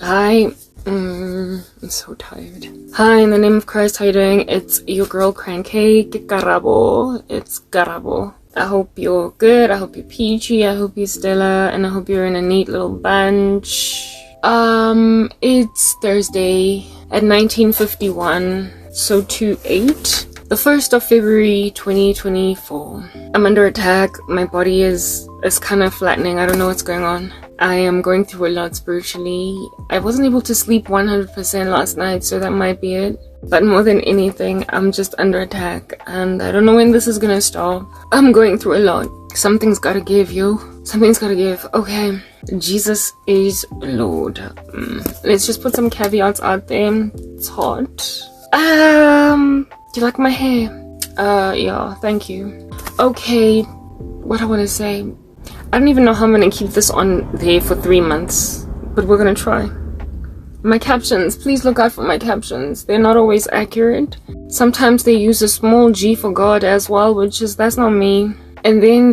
Hi. I'm so tired. Hi, in the name of Christ, how you doing? It's your girl Crancake, Karabo. It's Karabo. I hope you're good, I hope you're peachy, I hope you're stellar, and I hope you're in a neat little bunch. It's Thursday at 19:51, so 2/8. The 1st of February 2024. I'm under attack. My body is kind of flattening. I don't know what's going on. I am going through a lot spiritually. I wasn't able to sleep 100% last night, so that might be it. But more than anything, I'm just under attack, and I don't know when this is gonna stop. I'm going through a lot. Something's gotta give, yo. Something's gotta give. Okay. Jesus is Lord. Let's just put some caveats out there. It's hot. Do you like my hair? Yeah, thank you. Okay, what I want to say. I don't even know how I'm going to keep this on there for 3 months, but we're going to try. My captions, please look out for my captions. They're not always accurate. Sometimes they use a small G for God as well, that's not me. And then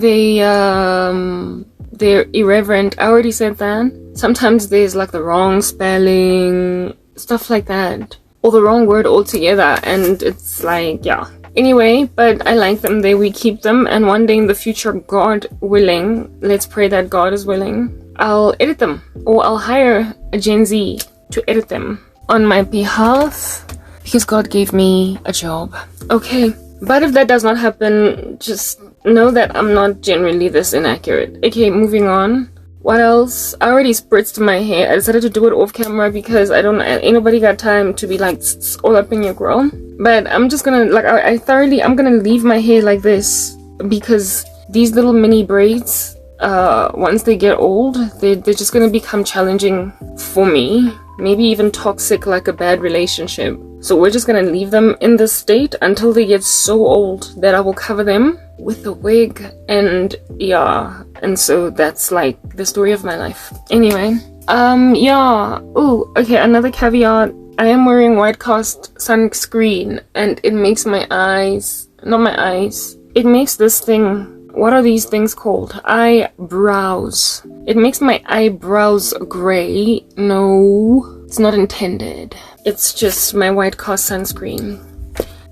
they're irreverent. I already said that. Sometimes there's like the wrong spelling, stuff like that. Or the wrong word altogether, and it's like, yeah. Anyway, but I like them there, we keep them, and one day in the future, God willing, let's pray that God is willing, I'll edit them, or I'll hire a Gen Z to edit them on my behalf, because God gave me a job. Okay, but if that does not happen, just know that I'm not generally this inaccurate. Okay, moving on. What else? I already spritzed my hair. I decided to do it off camera because ain't nobody got time to be like all up in your grill. But I'm just gonna, like, I'm gonna leave my hair like this because these little mini braids, once they get old, they're just gonna become challenging for me. Maybe even toxic, like a bad relationship. So we're just gonna leave them in this state until they get so old that I will cover them with a wig, and yeah, and so that's like the story of my life. Anyway, yeah. Oh, okay, another caveat. I am wearing white cast sunscreen, and it makes my eyes, not my eyes, it makes this thing, what are these things called? Eyebrows. It makes my eyebrows gray. No, it's not intended. It's just my white cast sunscreen.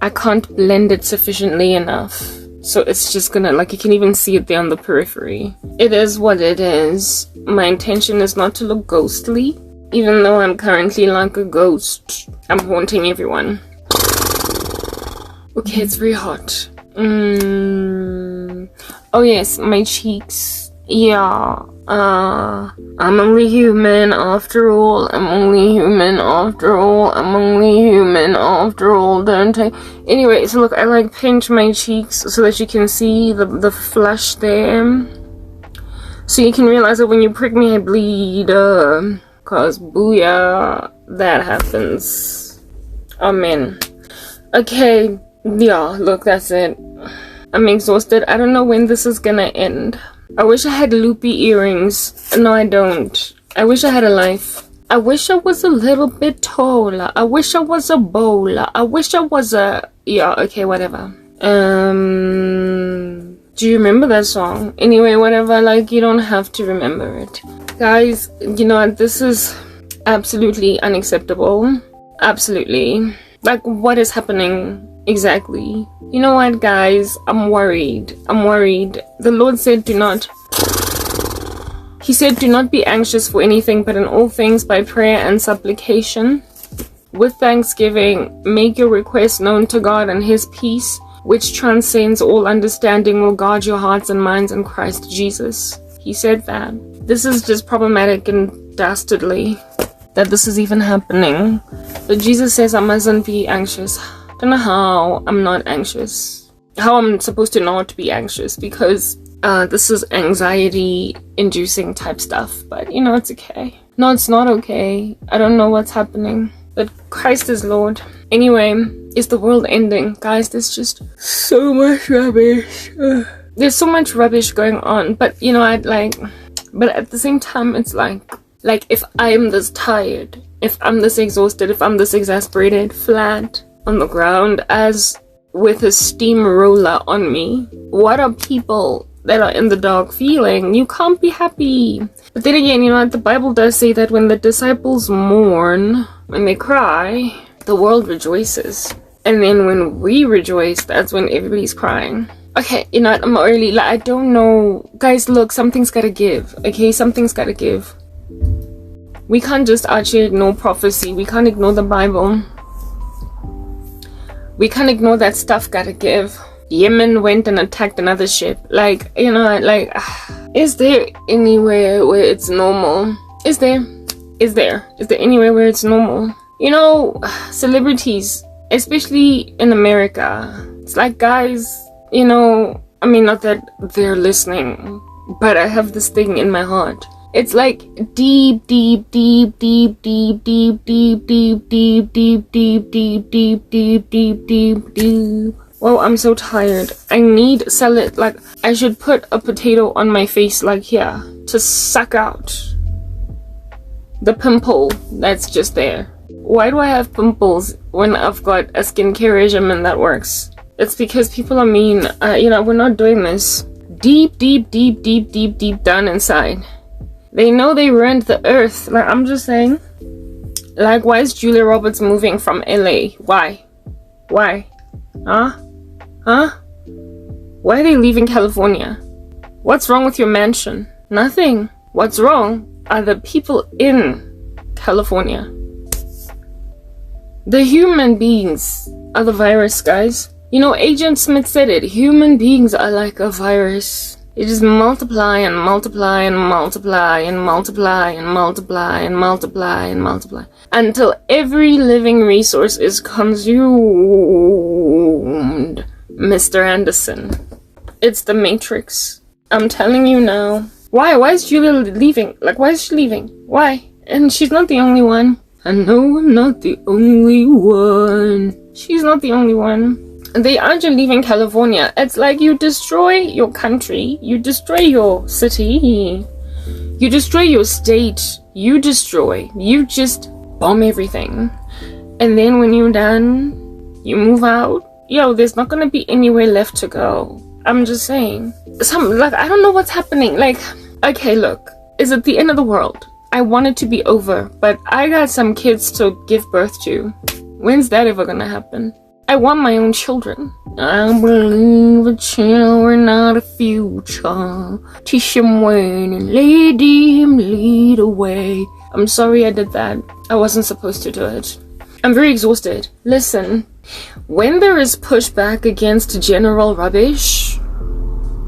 I can't blend it sufficiently enough. So it's just gonna, like, you can even see it there on the periphery. It is what it is. My intention is not to look ghostly, even though I'm currently like a ghost. I'm haunting everyone. Okay, it's very hot. Oh yes, my cheeks. Yeah. I'm only human after all. I'm only human after all. I'm only human after all, don't I? Anyway, so look, I like pinch my cheeks so that you can see the flush there. So you can realize that when you prick me, I bleed. Cause booyah, that happens. Amen. Okay, yeah, look, that's it. I'm exhausted. I don't know when this is gonna end. I wish I had loopy earrings. No, I don't. I wish I had a life. I wish I was a little bit taller. I wish I was a bowler. I wish I was a... Yeah, okay, whatever. Do you remember that song? Anyway, whatever, like, you don't have to remember it. Guys, you know what? This is absolutely unacceptable. Absolutely. Like, what is happening exactly? You know what, guys? I'm worried. I'm worried. The Lord said do not... He said do not be anxious for anything, but in all things by prayer and supplication. With thanksgiving, make your requests known to God, and His peace, which transcends all understanding, will guard your hearts and minds in Christ Jesus. He said that. This is just problematic and dastardly that this is even happening. But Jesus says I mustn't be anxious. I don't know how I'm not anxious. How I'm supposed to not be anxious, because this is anxiety inducing type stuff. But you know, it's okay. No, it's not okay. I don't know what's happening. But Christ is Lord. Anyway, is the world ending? Guys, there's just so much rubbish. There's so much rubbish going on. But you know, but at the same time, it's like if I am this tired, if I'm this exhausted, if I'm this exasperated, flat on the ground as with a steamroller on me, what are people that are in the dark feeling, you can't be happy. But then again, you know what, the Bible does say that when the disciples mourn, when they cry, the world rejoices. And then when we rejoice, that's when everybody's crying. Okay, you know what, I'm early, like, I don't know. Guys, look, something's gotta give, okay? Something's gotta give. We can't just actually ignore prophecy. We can't ignore the Bible. We can't ignore that stuff gotta give. Yemen went and attacked another ship. Like, you know, like, is there anywhere where it's normal? Is there anywhere where it's normal? You know, celebrities, especially in America, it's like, guys, you know, I mean, not that they're listening, but I have this thing in my heart. It's like deep. Well, I'm so tired. I need salad. Like, I should put a potato on my face, like here, to suck out the pimple that's just there. Why do I have pimples when I've got a skincare regimen that works? It's because people are mean. You know, we're not doing this. Deep down inside. They know they ruined the earth. Like, I'm just saying. Like, why is Julia Roberts moving from LA? Why? Huh? Why are they leaving California? What's wrong with your mansion? Nothing. What's wrong are the people in California. The human beings are the virus, guys. You know, Agent Smith said it. Human beings are like a virus. They just multiply and multiply and multiply and multiply and multiply and multiply and multiply until every living resource is consumed. Mr. Anderson, it's the Matrix. I'm telling you now. Why is Julia leaving? Like, why is she leaving? Why? And she's not the only one. I know I'm not the only one. She's not the only one. They aren't just leaving California. It's like you destroy your country, you destroy your city, you destroy your state, you just bomb everything. And then when you're done, you move out. Yo, there's not gonna be anywhere left to go. I'm just saying. I don't know what's happening. Like, okay, look, is it the end of the world? I want it to be over, but I got some kids to give birth to. When's that ever gonna happen? I want my own children. I believe the children are the future. Teach them when and lead him, lead away. I'm sorry I did that. I wasn't supposed to do it. I'm very exhausted. Listen, when there is pushback against general rubbish,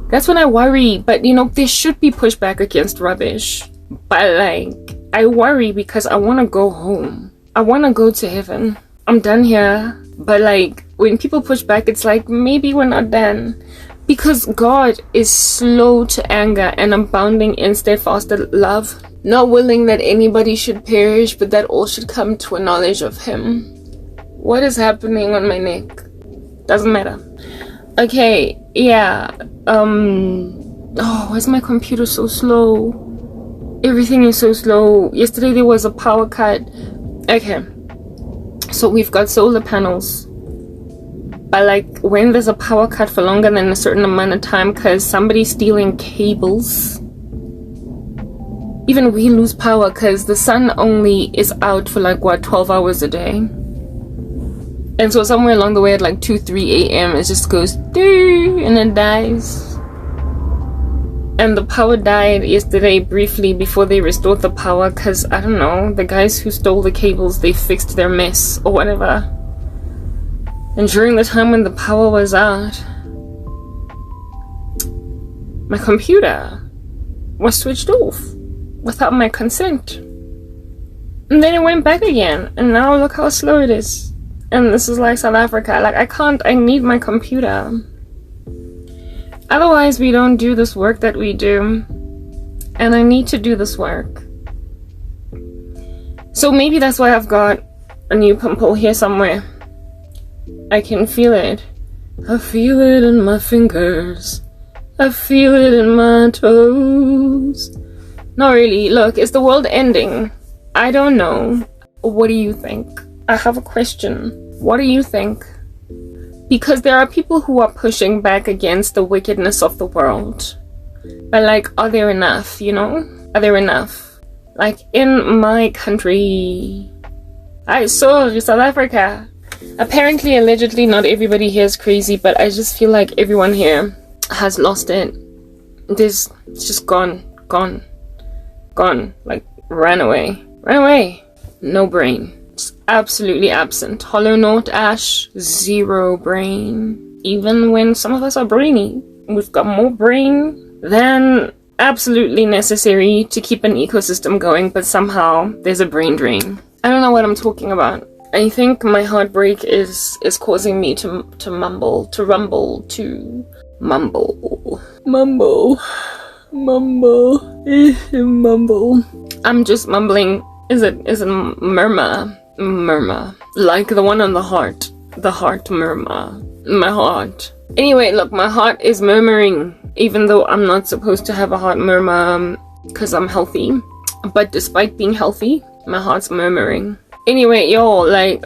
that's when I worry. But you know, there should be pushback against rubbish. But like, I worry because I want to go home. I want to go to heaven. I'm done here. But like, when people push back, it's like, maybe we're not done. Because God is slow to anger and abounding in steadfast love, not willing that anybody should perish, but that all should come to a knowledge of Him. What is happening on my neck? Doesn't matter. Okay, yeah. Oh, why is my computer so slow? Everything is so slow. Yesterday there was a power cut. Okay. So we've got solar panels, but like, when there's a power cut for longer than a certain amount of time because somebody's stealing cables, even we lose power because the sun only is out for like, what, 12 hours a day. And so somewhere along the way at like 2-3 a.m. it just goes doo and it dies. And the power died yesterday briefly before they restored the power because, I don't know, the guys who stole the cables, they fixed their mess or whatever. And during the time when the power was out, my computer was switched off without my consent. And then it went back again. And now look how slow it is. And this is like South Africa. Like, I need my computer. Otherwise, we don't do this work that we do. And I need to do this work. So maybe that's why I've got a new pimple here somewhere. I can feel it. I feel it in my fingers. I feel it in my toes. Not really. Look, is the world ending? I don't know. What do you think? I have a question. What do you think? Because there are people who are pushing back against the wickedness of the world. But like, are there enough, you know? Are there enough? Like, in my country, I saw South Africa. Apparently, allegedly, not everybody here is crazy, but I just feel like everyone here has lost it. It's just gone. Like, ran away. No brain. Just absolutely absent. Hollow note ash, zero brain. Even when some of us are brainy, we've got more brain than absolutely necessary to keep an ecosystem going, but somehow there's a brain drain. I don't know what I'm talking about. I think my heartbreak is causing me to mumble. I'm just mumbling. Is it murmur? Like the one on the heart murmur. My heart. Anyway, look, my heart is murmuring, even though I'm not supposed to have a heart murmur because I'm healthy. But despite being healthy, my heart's murmuring. Anyway, y'all, like,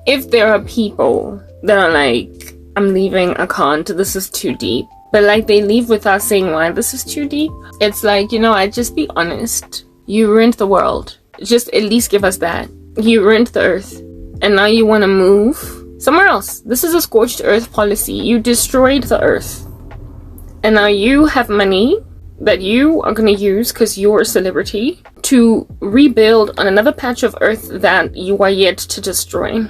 if there are people that are like, I'm leaving, I can't, this is too deep. But like, they leave without saying why this is too deep. It's like, you know, I'd just be honest. You ruined the world. Just at least give us that. You ruined the earth. And now you want to move somewhere else. This is a scorched earth policy. You destroyed the earth. And now you have money that you are going to use, because you're a celebrity, to rebuild on another patch of earth that you are yet to destroy.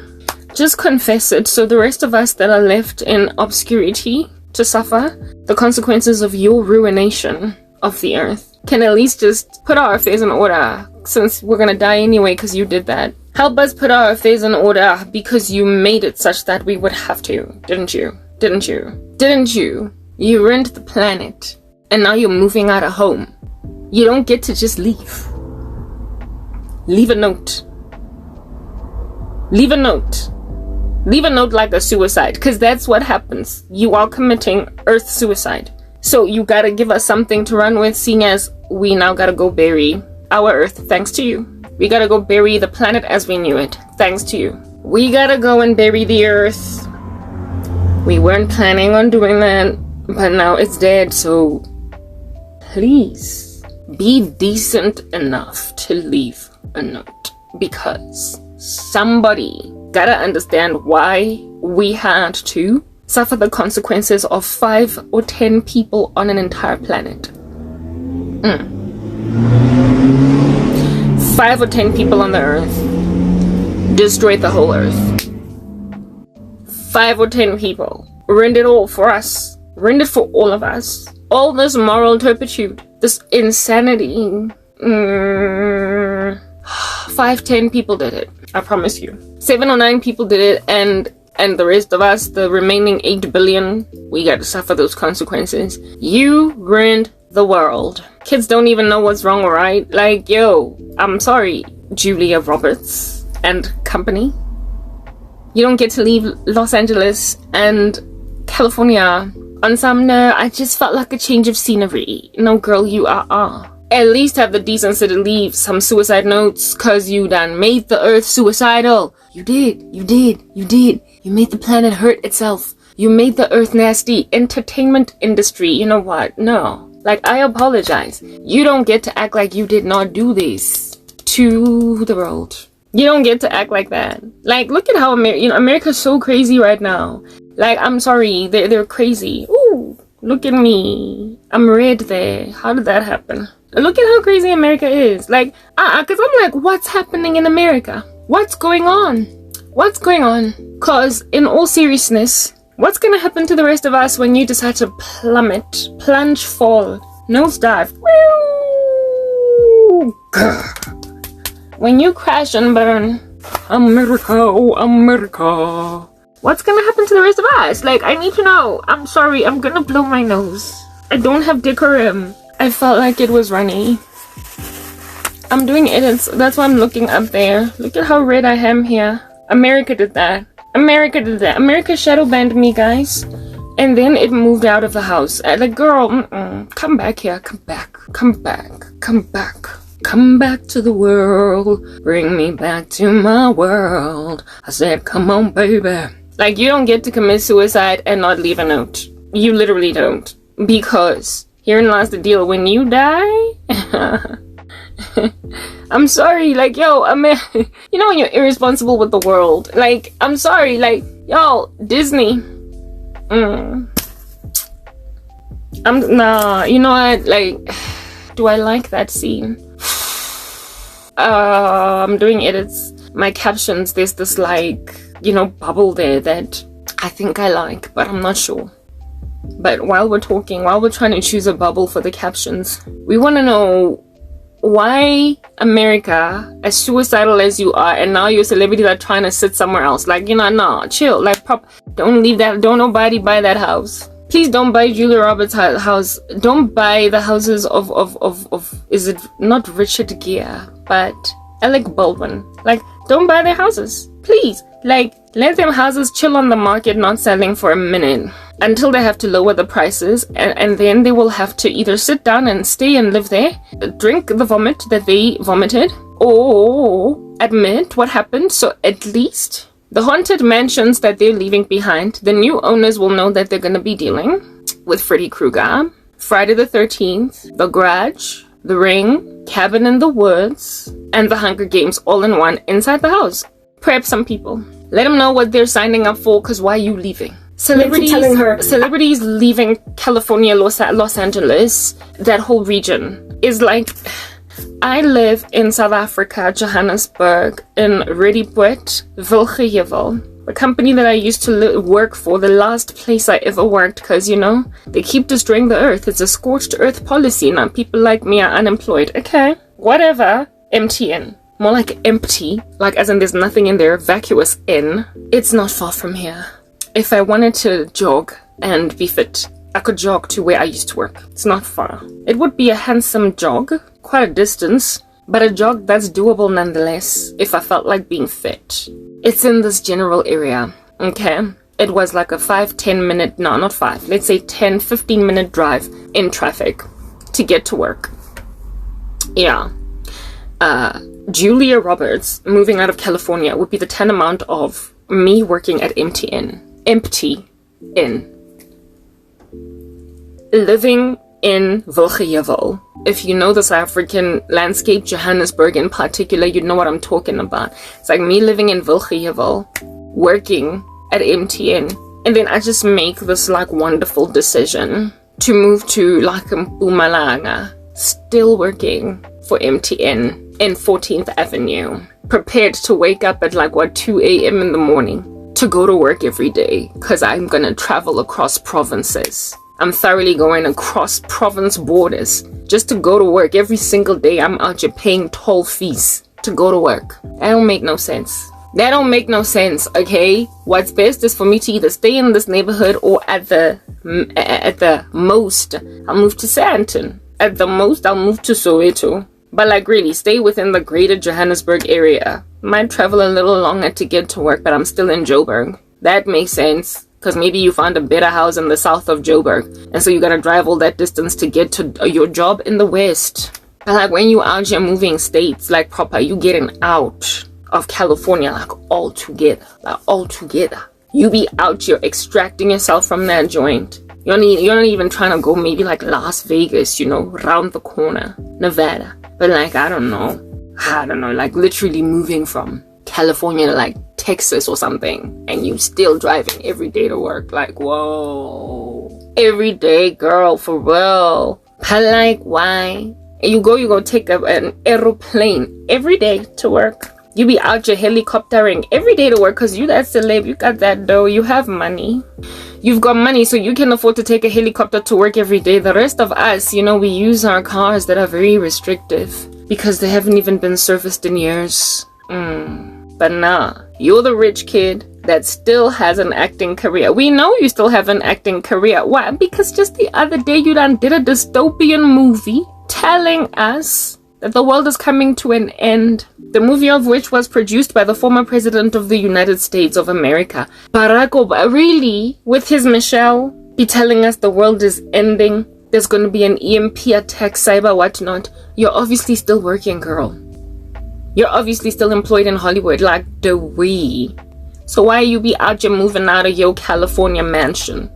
Just confess it, so the rest of us that are left in obscurity to suffer the consequences of your ruination of the earth can at least just put our affairs in order, since we're going to die anyway because you did that. Help us put our affairs in order, because you made it such that we would have to. Didn't you? You ruined the planet. And now you're moving out of home. You don't get to just leave. Leave a note. Leave a note like a suicide, because that's what happens. You are committing earth suicide. So you gotta give us something to run with, seeing as we now gotta go bury our earth thanks to you. We gotta go bury the planet as we knew it thanks to you. We gotta go and bury the earth. We weren't planning on doing that, but now it's dead, so please be decent enough to leave a note, because somebody gotta understand why we had to suffer the consequences of 5 or 10 people on an entire planet. 5 or 10 people on the earth destroyed the whole earth. 5 or 10 people ruined it all for us, ruined it for all of us. All this moral turpitude, this insanity. 5, 10 people did it. I promise you. 7 or 9 people did it, and the rest of us, the remaining 8 billion, we got to suffer those consequences. You ruined the world. Kids don't even know what's wrong or right. Like, yo, I'm sorry, Julia Roberts and company. You don't get to leave Los Angeles and California on some, no, I just felt like a change of scenery. No, girl, you are. At least have the decency to leave some suicide notes, cause you done made the earth suicidal. You did. You made the planet hurt itself. You made the earth nasty. Entertainment industry, you know what? No. Like, I apologize. You don't get to act like you did not do this to the world. You don't get to act like that. Like, look at how America's so crazy right now. Like, I'm sorry, they're crazy. Ooh, look at me. I'm red there. How did that happen? Look at how crazy America is. Like, because I'm like, what's happening in America? What's going on? Cause in all seriousness, what's gonna happen to the rest of us when you decide to plummet, plunge, fall, nosedive? When you crash and burn, America, oh America. What's gonna happen to the rest of us? Like, I need to know. I'm sorry, I'm gonna blow my nose. I don't have decorum. I felt like it was runny. I'm doing edits, that's why I'm looking up there. Look at how red I am here. America did that. America shadow banned me, guys. And then it moved out of the house. Like, girl, come back here. Come back. Come back to the world. Bring me back to my world. I said, come on, baby. Like, you don't get to commit suicide and not leave a note. You literally don't. Because Herein lies the deal. When you die, I'm sorry, like, yo, I mean, you know when you're irresponsible with the world, like, I'm sorry, like, yo, Disney, nah, you know what, like, do I like that scene? I'm doing edits, my captions, there's this, like, you know, bubble there that I think I like, but I'm not sure. But while we're talking, while we're trying to choose a bubble for the captions, we want to know why America, as suicidal as you are, and now you're a celebrity that trying to sit somewhere else. Like, you know, nah, chill. Like, don't leave that. Don't nobody buy that house. Please don't buy Julia Roberts' house. Don't buy the houses of is it not Richard Gere, but Alec Baldwin. Like, don't buy their houses. Please. Like, let them houses chill on the market, not selling for a minute, until they have to lower the prices, and then they will have to either sit down and stay and live there, drink the vomit that they vomited, or admit what happened, so at least the haunted mansions that they're leaving behind, the new owners will know that they're going to be dealing with Freddy Krueger, Friday the 13th, The Grudge, The Ring, Cabin in the Woods, and The Hunger Games all in one inside the house. Prep some people. Let them know what they're signing up for, because why are you leaving? Celebrities leaving California, Los Angeles, that whole region is like, I live in South Africa, Johannesburg, in Redipoort, Vilgehevel. The company that I used to work for, the last place I ever worked, because, you know, they keep destroying the earth. It's a scorched earth policy. Now people like me are unemployed. Okay, whatever. MTN. More like empty, like as in there's nothing in there, vacuous in. It's not far from here. If I wanted to jog and be fit, I could jog to where I used to work. It's not far. It would be a handsome jog, quite a distance, but a jog that's doable nonetheless if I felt like being fit. It's in this general area, okay? It was like a 5-10 minute, no, not 5, let's say 10-15 minute drive in traffic to get to work. Yeah. Julia Roberts moving out of California would be the tantamount of me working at MTN. Empty in. Living in Vilgehevel. If you know the South African landscape, Johannesburg in particular, you know what I'm talking about. It's like me living in Vilgehevel, working at MTN, and then I just make this like wonderful decision to move to like Mpumalanga, still working for MTN in 14th Avenue, prepared to wake up at like 2 a.m. in the morning to go to work every day, because I'm gonna travel across provinces. I'm thoroughly going across province borders just to go to work every single day. I'm out here paying toll fees to go to work. That don't make no sense. That don't make no sense, okay? What's best is for me to either stay in this neighborhood, or at the most, I'll move to Sandton. At the most, I'll move to Soweto. But like really, stay within the greater Johannesburg area. Might travel a little longer to get to work, but I'm still in Joburg. That makes sense, because maybe you found a better house in the south of Joburg, and so you gotta drive all that distance to get to your job in the west. But like when you out here moving states, like proper, you getting out of California, like all together. You be out here extracting yourself from that joint. You're not even trying to go maybe like Las Vegas, you know, round the corner, Nevada. But like, I don't know, like literally moving from California to like Texas or something, and you still driving every day to work. Like, whoa, every day, girl, for real. But like, why? You go take an aeroplane every day to work. You be out your helicoptering every day to work, because you that celeb, you got that dough, you have money. You've got money, so you can afford to take a helicopter to work every day. The rest of us, you know, we use our cars that are very restrictive because they haven't even been serviced in years. But nah, you're the rich kid that still has an acting career. We know you still have an acting career. Why? Because just the other day you done did a dystopian movie telling us that the world is coming to an end. The movie of which was produced by the former president of the United States of America, Barack Obama. Really? With his Michelle be telling us the world is ending? There's going to be an EMP attack, cyber whatnot. You're obviously still working, girl. You're obviously still employed in Hollywood, like the we. So why you be out here moving out of your California mansion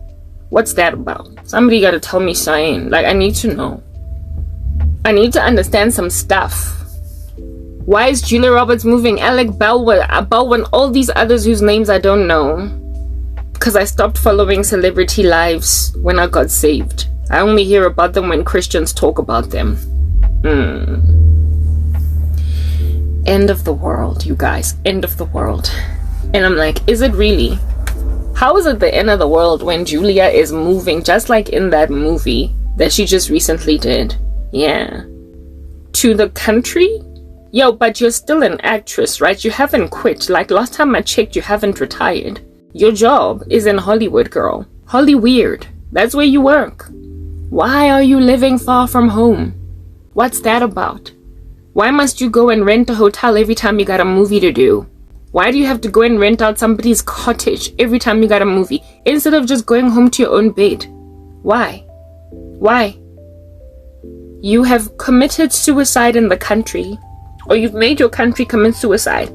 What's that about? Somebody gotta tell me something. Like, I need to know. I need to understand some stuff. Why is Julia Roberts moving? Alec Baldwin, all these others whose names I don't know. Because I stopped following celebrity lives when I got saved. I only hear about them when Christians talk about them. End of the world, you guys. End of the world. And I'm like, is it really? How is it the end of the world when Julia is moving just like in that movie that she just recently did? Yeah. To the country? Yo, but you're still an actress, right? You haven't quit. Like, last time I checked, you haven't retired. Your job is in Hollywood, girl. Hollyweird. That's where you work. Why are you living far from home? What's that about? Why must you go and rent a hotel every time you got a movie to do? Why do you have to go and rent out somebody's cottage every time you got a movie instead of just going home to your own bed? Why? Why? You have committed suicide in the country, or you've made your country commit suicide.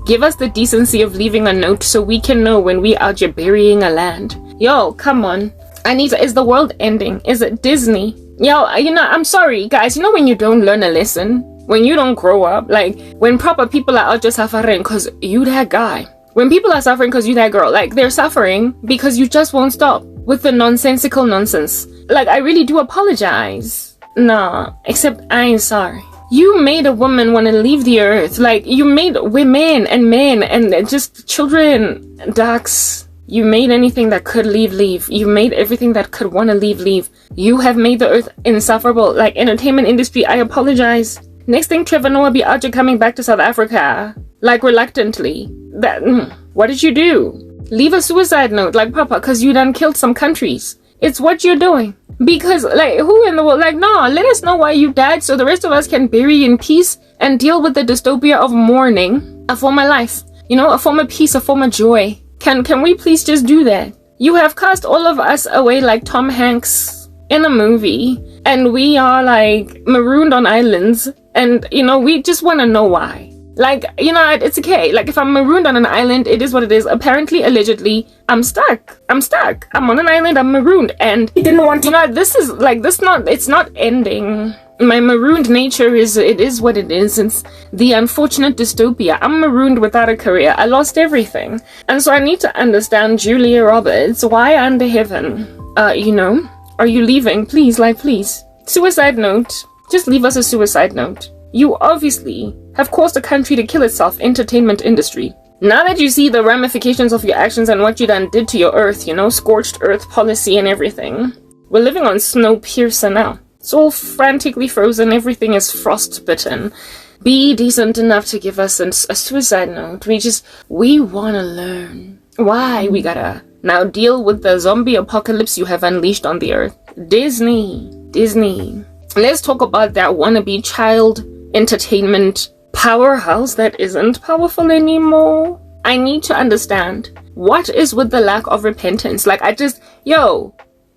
Give us the decency of leaving a note so we can know when we out here burying a land. Yo, come on. Is the world ending? Is it Disney? Yo, I'm sorry, guys. You know when you don't learn a lesson? When you don't grow up? Like, when proper people are out just suffering because you that guy. When people are suffering because you that girl. Like, they're suffering because you just won't stop with the nonsensical nonsense. Like, I really do apologize. Nah, except I ain't sorry. You made a woman want to leave the earth. Like, you made women and men and just children, ducks. You made anything that could leave. You made everything that could want to leave. You have made the earth insufferable. Like, entertainment industry, I apologize. Next thing, Trevor Noah be out here coming back to South Africa. Like, reluctantly. What did you do? Leave a suicide note, like, Papa, because you done killed some countries. It's what you're doing. Because, like, who in the world? Like, no, let us know why you died so the rest of us can bury in peace and deal with the dystopia of mourning. A former life. You know, a former peace, a former joy. Can we please just do that? You have cast all of us away like Tom Hanks in a movie. And we are, like, marooned on islands. And, you know, we just want to know why. Like, you know, it's okay. Like, if I'm marooned on an island, it is what it is. Apparently, allegedly, I'm stuck. I'm on an island, I'm marooned. And, you know, it's not ending. My marooned nature it is what it is. It's the unfortunate dystopia. I'm marooned without a career. I lost everything. And so I need to understand, Julia Roberts, why under heaven? You know, are you leaving? Please, like, please. Suicide note. Just leave us a suicide note. You obviously have caused a country to kill itself, entertainment industry. Now that you see the ramifications of your actions and what you done did to your earth, you know, scorched earth policy and everything. We're living on Snowpiercer now. It's all frantically frozen, everything is frostbitten. Be decent enough to give us a suicide note. We wanna learn why we gotta now deal with the zombie apocalypse you have unleashed on the earth. Disney. Let's talk about that wannabe child entertainment powerhouse that isn't powerful anymore. I need to understand, what is with the lack of repentance? Like, you know,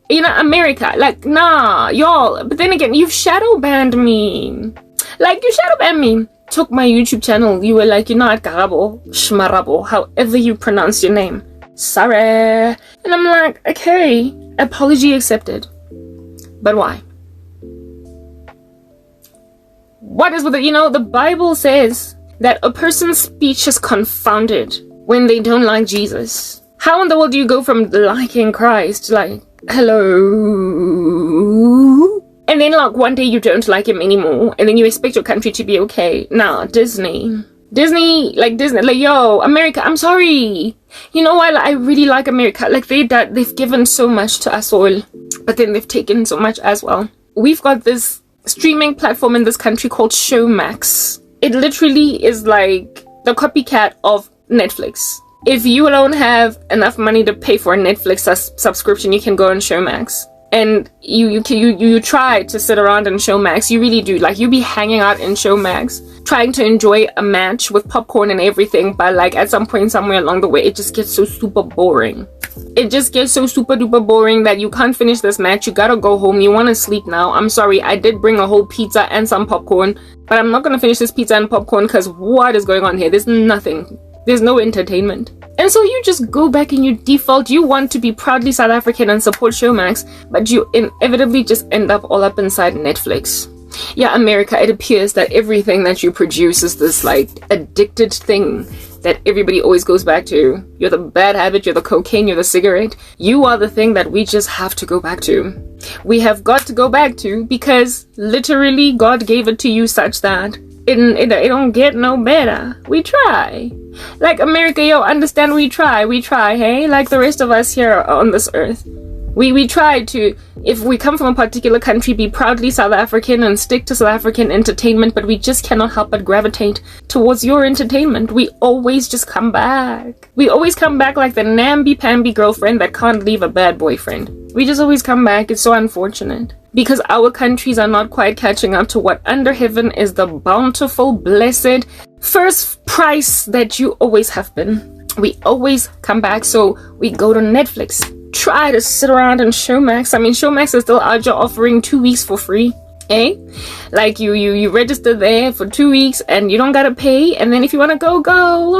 America, like, nah, y'all. But then again, you've shadow banned me. Like, you shadow banned me. Took my YouTube channel. You were like, you know, at Karabo, Shmarabo, however you pronounce your name. Sorry. And I'm like, okay, apology accepted. But why? What is with it? You know, the Bible says that a person's speech is confounded when they don't like Jesus. How in the world do you go from liking Christ to like, hello, and then like one day you don't like him anymore, and then you expect your country to be okay? Nah, Disney, like, yo, America, I'm sorry. You know what? I really like America. Like, they've given so much to us all, but then they've taken so much as well. We've got this streaming platform in this country called Showmax. It literally is like the copycat of Netflix. If you don't have enough money to pay for a Netflix subscription, you can go on Showmax. And you try to sit around in Showmax. You really do. Like, you be hanging out in Showmax, trying to enjoy a match with popcorn and everything. But like, at some point somewhere along the way, it just gets so super boring. It just gets so super duper boring that you can't finish this match. You gotta go home. You want to sleep now. I'm sorry. I did bring a whole pizza and some popcorn, but I'm not gonna finish this pizza and popcorn because what is going on here? There's nothing. There's no entertainment. And And so you just go back and you default. You want to be proudly South African and support Showmax, but you inevitably just end up all up inside Netflix. Yeah, America, it appears that everything that you produce is this like addicted thing that everybody always goes back to. You're the bad habit, you're the cocaine, you're the cigarette. You are the thing that we just have to go back to. We have got to go back to, because literally God gave it to you such that it don't get no better. We try. Like America, yo, understand we try, hey? Like the rest of us here on this earth. We try to, if we come from a particular country, be proudly South African and stick to South African entertainment, but we just cannot help but gravitate towards your entertainment. We always just come back. We always come back like the namby-pamby girlfriend that can't leave a bad boyfriend. We just always come back. It's so unfortunate. Because our countries are not quite catching up to what under heaven is the bountiful, blessed first price that you always have been. We always come back, so we go to Netflix. Try to sit around and Showmax. I mean, Showmax is still out there offering 2 weeks for free. Eh? Like you register there for 2 weeks and you don't gotta pay, and then if you wanna go,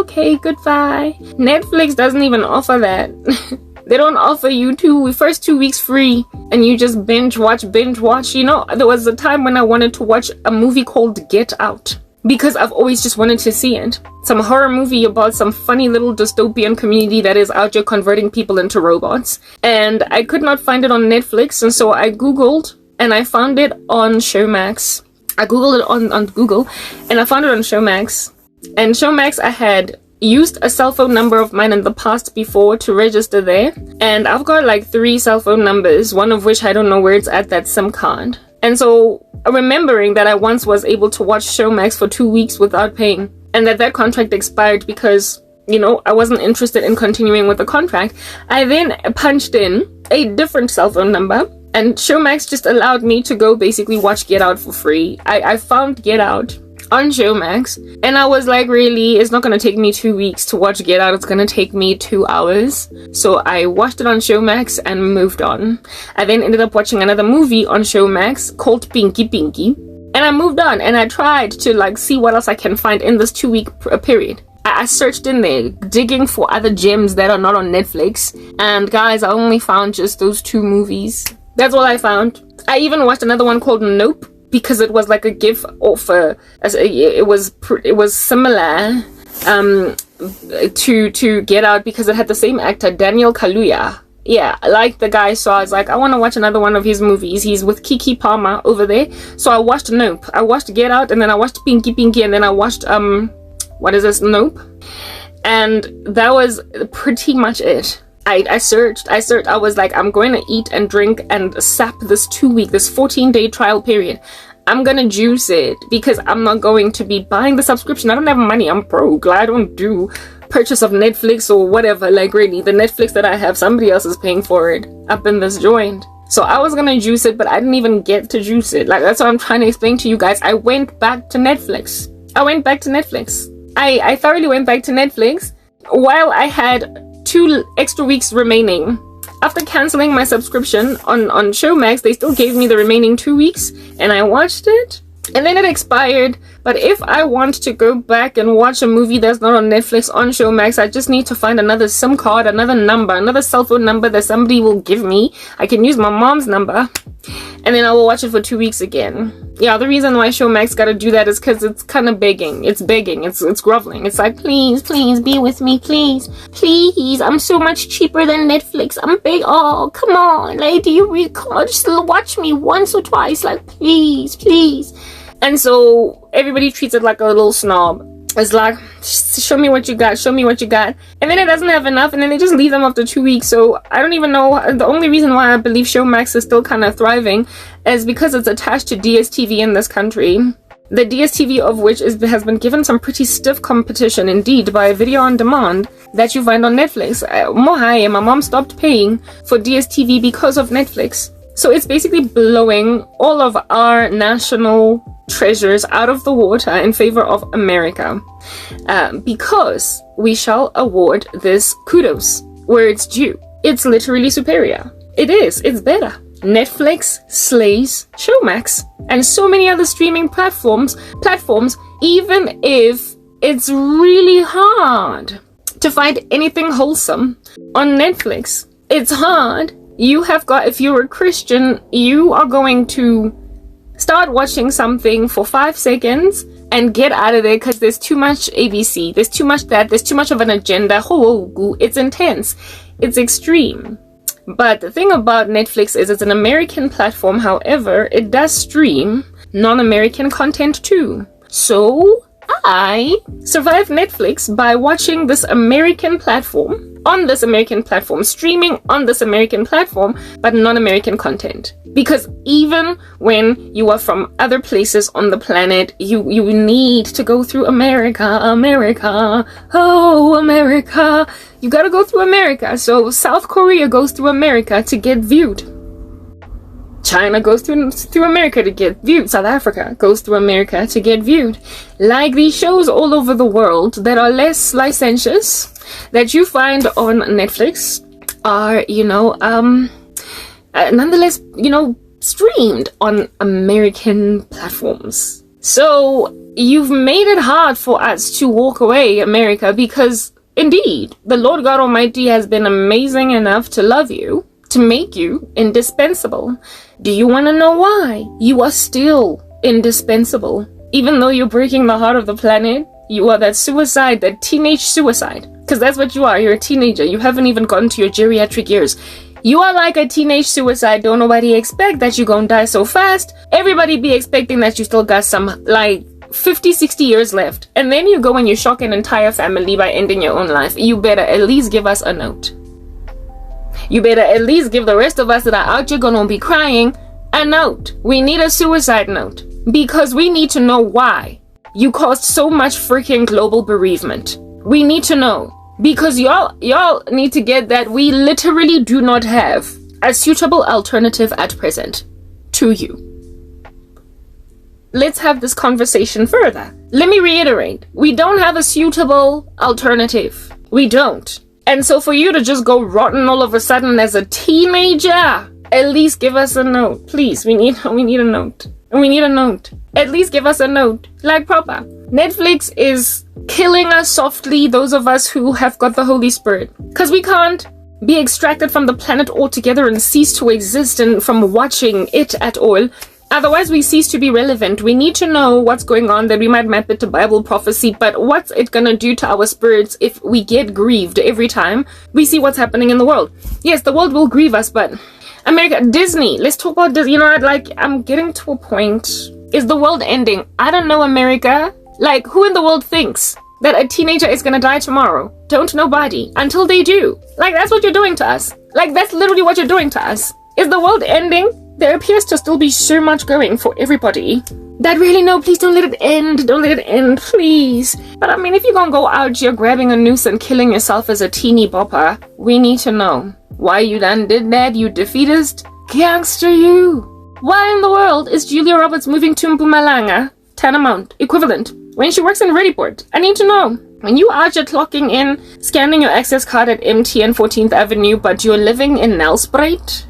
okay, goodbye. Netflix doesn't even offer that. They don't offer you first 2 weeks free and you just binge watch. You know, there was a time when I wanted to watch a movie called Get Out, because I've always just wanted to see it. Some horror movie about some funny little dystopian community that is out there converting people into robots. And I could not find it on Netflix, and so I googled and I found it on Showmax. I googled it on Google and I found it on Showmax. And Showmax, I had used a cell phone number of mine in the past before to register there. And I've got like 3 cell phone numbers, one of which I don't know where it's at, that SIM card. And so remembering that I once was able to watch Showmax for 2 weeks without paying, and that contract expired because, you know, I wasn't interested in continuing with the contract, I then punched in a different cell phone number, and Showmax just allowed me to go basically watch Get Out for free. I found Get Out on Showmax, and I was like, really, it's not gonna take me 2 weeks to watch Get Out, it's gonna take me 2 hours. So I watched it on Showmax and moved on. I then ended up watching another movie on Showmax called Pinky, and I moved on, and I tried to like see what else I can find in this 2 week period. I searched in there, digging for other gems that are not on Netflix, and guys, I only found just those 2 movies. That's all I found. I even watched another one called Nope, because it was like a GIF offer. It was similar to Get Out, because it had the same actor, Daniel Kaluuya. Yeah, I like the guy, so I was like, I want to watch another one of his movies. He's with Kiki Palmer over there. So I watched Nope, I watched Get Out, and then I watched Pinky, and then I watched what is this, Nope, and that was pretty much it. I searched. I was like, I'm going to eat and drink and sap this 14-day trial period. I'm gonna juice it, because I'm not going to be buying the subscription. I don't have money. I'm broke. I don't do purchase of Netflix or whatever. Like, really, the Netflix that I have, somebody else is paying for it up in this joint. So I was gonna juice it, but I didn't even get to juice it. Like, that's what I'm trying to explain to you guys. I went back to Netflix. I thoroughly went back to Netflix while I had 2 extra weeks remaining. After canceling my subscription on Showmax, they still gave me the remaining 2 weeks, and I watched it, and then it expired. But if I want to go back and watch a movie that's not on Netflix on Showmax, I just need to find another SIM card, another number, another cell phone number that somebody will give me. I can use my mom's number, and then I will watch it for 2 weeks again. Yeah, the reason why Showmax gotta do that is because it's kind of begging. It's begging. It's groveling. It's like, please, be with me, please. I'm so much cheaper than Netflix. I'm big. Oh, come on, lady, come on, just watch me once or twice. Like, please. And so everybody treats it like a little snob. It's like, show me what you got. And then it doesn't have enough, and then they just leave them after 2 weeks. So I don't even know. The only reason why I believe Showmax is still kind of thriving is because it's attached to DSTV in this country. The DSTV of which has been given some pretty stiff competition indeed by video on demand that you find on Netflix. My mom stopped paying for DSTV because of Netflix. So it's basically blowing all of our national treasures out of the water in favor of America, because we shall award this kudos where it's due. It's literally superior. It's better. Netflix slays Showmax and so many other streaming platforms, even if it's really hard. to find anything wholesome on Netflix. It's hard. If you're a Christian, you are going to start watching something for 5 seconds and get out of there because there's too much ABC, there's too much that, there's too much of an agenda. It's intense, it's extreme. But the thing about Netflix is it's an American platform. However, it does stream non-American content too. So I survived Netflix by watching this American platform, on this American platform, streaming on this American platform, but non-American content. Because even when you are from other places on the planet, you need to go through America. Oh, America. You gotta go through America. So South Korea goes through America to get viewed. China goes through America to get viewed. South Africa goes through America to get viewed. Like these shows all over the world that are less licentious that you find on Netflix are, nonetheless, streamed on American platforms. So you've made it hard for us to walk away, America, because indeed, the Lord God Almighty has been amazing enough to love you, to make you indispensable. Do you want to know why? You are still indispensable. Even though you're breaking the heart of the planet, you are that suicide, that teenage suicide. Because that's what you are. You're a teenager. You haven't even gotten to your geriatric years. You are like a teenage suicide. Don't nobody expect that you're gonna die so fast. Everybody be expecting that you still got some, 50, 60 years left. And then you go and you shock an entire family by ending your own life. You better at least give us a note. You better at least give the rest of us that are out here gonna be crying a note. We need a suicide note. Because we need to know why you caused so much freaking global bereavement. We need to know. Because y'all need to get that we literally do not have a suitable alternative at present to you. Let's have this conversation further. Let me reiterate. We don't have a suitable alternative. We don't. And so for you to just go rotten all of a sudden as a teenager, at least give us a note. Please, we need a note. We need a note. At least give us a note. Like proper. Netflix is killing us softly, those of us who have got the Holy Spirit. Because we can't be extracted from the planet altogether and cease to exist and from watching it at all. Otherwise, we cease to be relevant. We need to know what's going on, that we might map it to Bible prophecy, but what's it gonna do to our spirits if we get grieved every time we see what's happening in the world? Yes, the world will grieve us, but America, Disney, let's talk about Disney. I'm getting to a point. Is the world ending? I don't know, America. Who in the world thinks that a teenager is gonna die tomorrow? Don't nobody. Until they do. That's what you're doing to us. That's literally what you're doing to us. Is the world ending? There appears to still be so much going for everybody. That really, no, please don't let it end. Don't let it end, please. But if you're gonna go out here grabbing a noose and killing yourself as a teeny bopper, we need to know why you done did that, you defeatist. Gangster you. Why in the world is Julia Roberts moving to Mpumalanga, Tanamount, equivalent, when she works in Rediport? I need to know. When you are just clocking in, scanning your access card at MTN 14th Avenue, but you're living in Nelspruit?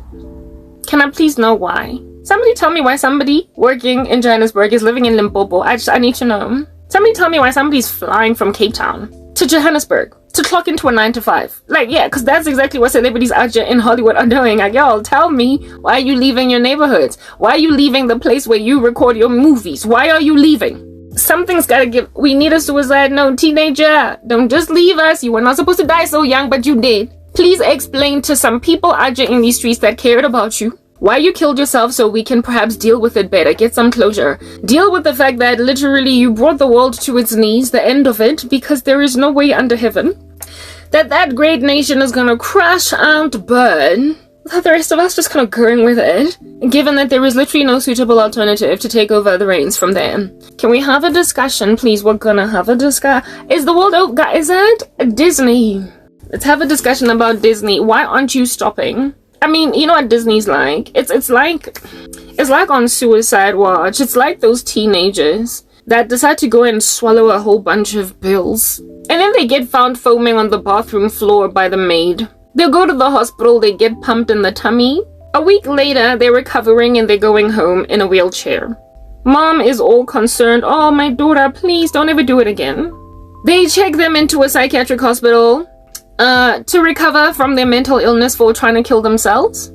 Can I please know why? Somebody tell me why somebody working in Johannesburg is living in Limpopo. I need to know. Somebody tell me why somebody's flying from Cape Town to Johannesburg to clock into a 9 to 5. Because that's exactly what celebrities out here in Hollywood are doing. Y'all, tell me, why are you leaving your neighborhoods? Why are you leaving the place where you record your movies? Why are you leaving? Something's gotta give. We need a suicide note, teenager. Don't just leave us. You were not supposed to die so young, but you did. Please explain to some people out here in these streets that cared about you why you killed yourself, so we can perhaps deal with it better, get some closure. Deal with the fact that literally you brought the world to its knees, the end of it, because there is no way under heaven that great nation is gonna crash and burn without the rest of us just kind of going with it, given that there is literally no suitable alternative to take over the reins from there. Can we have a discussion, please? We're gonna have a discussion. Is the world over? Is it Disney? Let's have a discussion about Disney. Why aren't you stopping? You know what Disney's like? It's like on Suicide Watch. It's like those teenagers that decide to go and swallow a whole bunch of pills, and then they get found foaming on the bathroom floor by the maid. They'll go to the hospital, they get pumped in the tummy. A week later, they're recovering and they're going home in a wheelchair. Mom is all concerned. Oh, my daughter, please don't ever do it again. They check them into a psychiatric hospital to recover from their mental illness for trying to kill themselves,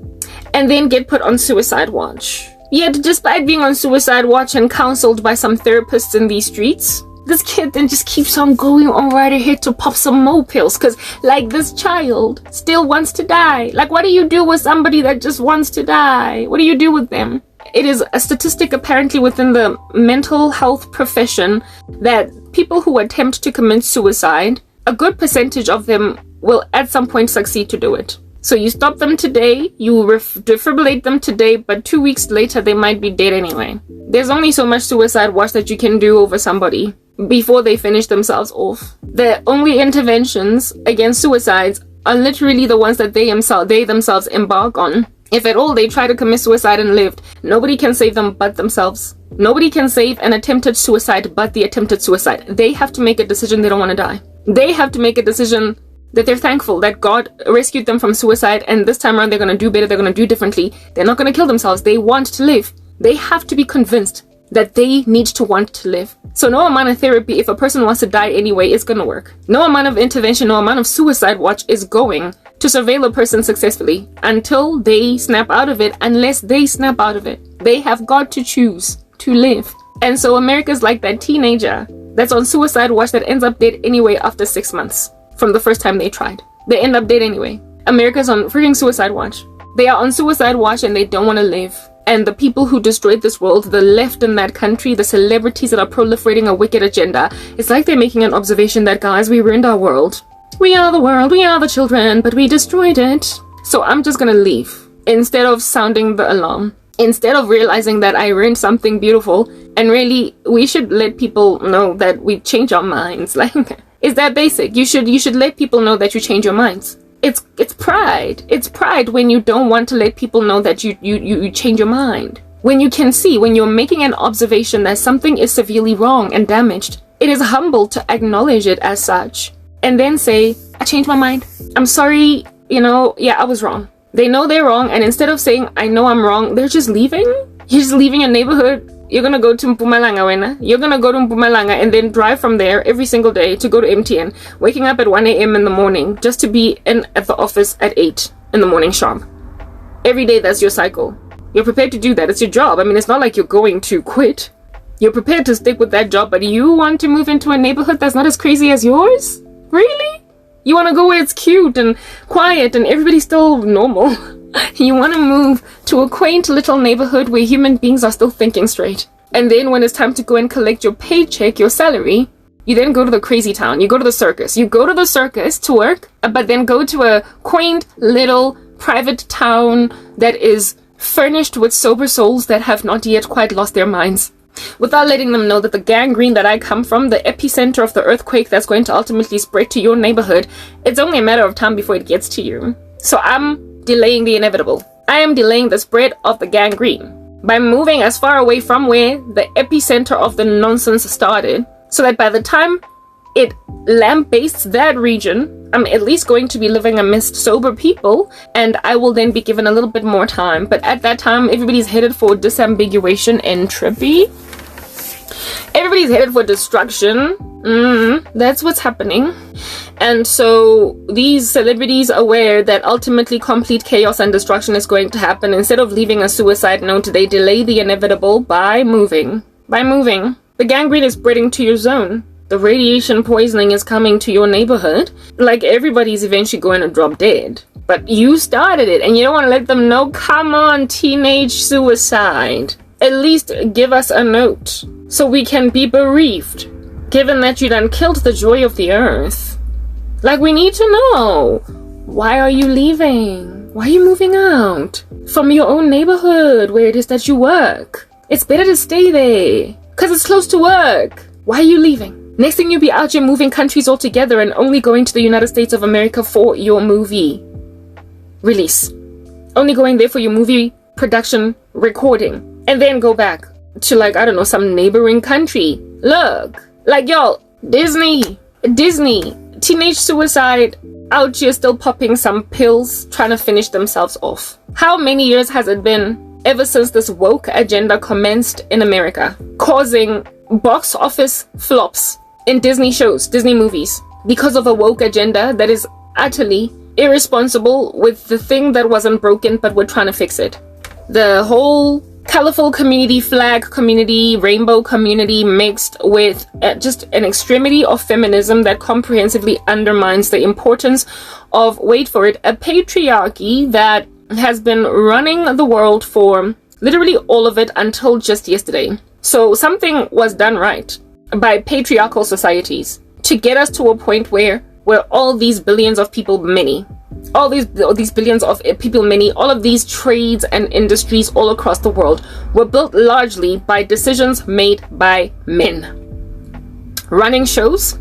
and then get put on suicide watch. Yet, despite being on suicide watch and counseled by some therapists in these streets, this kid then just keeps on going on right ahead to pop some more pills, because, like, this child still wants to die. Like, what do you do with somebody that just wants to die? What do you do with them? It is a statistic apparently within the mental health profession that people who attempt to commit suicide, a good percentage of them will at some point succeed to do it. So you stop them today, you defibrillate them today, but 2 weeks later they might be dead anyway. There's only so much suicide watch that you can do over somebody before they finish themselves off. The only interventions against suicides are literally the ones that they themselves embark on. If at all they try to commit suicide and lived, nobody can save them but themselves. Nobody can save an attempted suicide but the attempted suicide. They have to make a decision they don't want to die. They have to make a decision that they're thankful that God rescued them from suicide, and this time around they're going to do better, they're going to do differently. They're not going to kill themselves. They want to live. They have to be convinced that they need to want to live. So no amount of therapy, if a person wants to die anyway, is going to work. No amount of intervention, no amount of suicide watch is going to surveil a person successfully until they snap out of it, unless they snap out of it. They have got to choose to live. And so America's like that teenager that's on suicide watch that ends up dead anyway after 6 months from the first time they tried. They end up dead anyway. America's on freaking suicide watch. They are on suicide watch and they don't want to live. And the people who destroyed this world, the left in that country, the celebrities that are proliferating a wicked agenda, it's like they're making an observation that, guys, we ruined our world. We are the world, we are the children, but we destroyed it. So I'm just gonna leave. Instead of sounding the alarm. Instead of realizing that I ruined something beautiful. And really, we should let people know that we change our minds. Like, it's that basic. You should let people know that you change your minds. It's pride. It's pride when you don't want to let people know that you change your mind. When you can see, when you're making an observation that something is severely wrong and damaged, it is humble to acknowledge it as such. And then say, I changed my mind. I'm sorry, yeah, I was wrong. They know they're wrong, and instead of saying, I know I'm wrong, they're just leaving. You're just leaving your neighborhood. You're gonna go to Mpumalanga, Wena. You're gonna go to Mpumalanga and then drive from there every single day to go to MTN, waking up at 1 a.m. in the morning just to be at the office at 8 in the morning sharp. Every day, that's your cycle. You're prepared to do that. It's your job. I mean, it's not like you're going to quit. You're prepared to stick with that job, but you want to move into a neighborhood that's not as crazy as yours? Really? You want to go where it's cute and quiet and everybody's still normal. You want to move to a quaint little neighborhood where human beings are still thinking straight. And then when it's time to go and collect your paycheck, your salary, you then go to the crazy town. You go to the circus. You go to the circus to work, but then go to a quaint little private town that is furnished with sober souls that have not yet quite lost their minds. Without letting them know that the gangrene that I come from, the epicenter of the earthquake that's going to ultimately spread to your neighborhood, it's only a matter of time before it gets to you. So I'm delaying the inevitable. I am delaying the spread of the gangrene by moving as far away from where the epicenter of the nonsense started, so that by the time it lambastes that region, I'm at least going to be living amidst sober people, and I will then be given a little bit more time. But at that time, everybody's headed for disambiguation, entropy. Everybody's headed for destruction. That's what's happening. And so these celebrities are aware that ultimately complete chaos and destruction is going to happen. Instead of leaving a suicide note, they delay the inevitable by moving. The gangrene is spreading to your zone. The radiation poisoning is coming to your neighborhood. Like, everybody's eventually going to drop dead. But you started it, and you don't want to let them know. Come on, teenage suicide. At least give us a note so we can be bereaved, given that you done killed the joy of the earth. Like, we need to know. Why are you leaving? Why are you moving out from your own neighborhood where it is that you work? It's better to stay there because it's close to work. Why are you leaving? Next thing you'll be out here moving countries altogether and only going to the United States of America for your movie release. Only going there for your movie production recording. And then go back to, like, I don't know, some neighboring country. Look, like, y'all, Disney, teenage suicide out here still popping some pills, trying to finish themselves off. How many years has it been ever since this woke agenda commenced in America, causing box office flops in Disney shows, Disney movies, because of a woke agenda that is utterly irresponsible with the thing that wasn't broken, but we're trying to fix it. The whole colorful community, flag community, rainbow community mixed with just an extremity of feminism that comprehensively undermines the importance of, wait for it, a patriarchy that has been running the world for literally all of it until just yesterday. So something was done right by patriarchal societies to get us to a point where all these billions of people, all these billions of people, all of these trades and industries all across the world were built largely by decisions made by men running shows.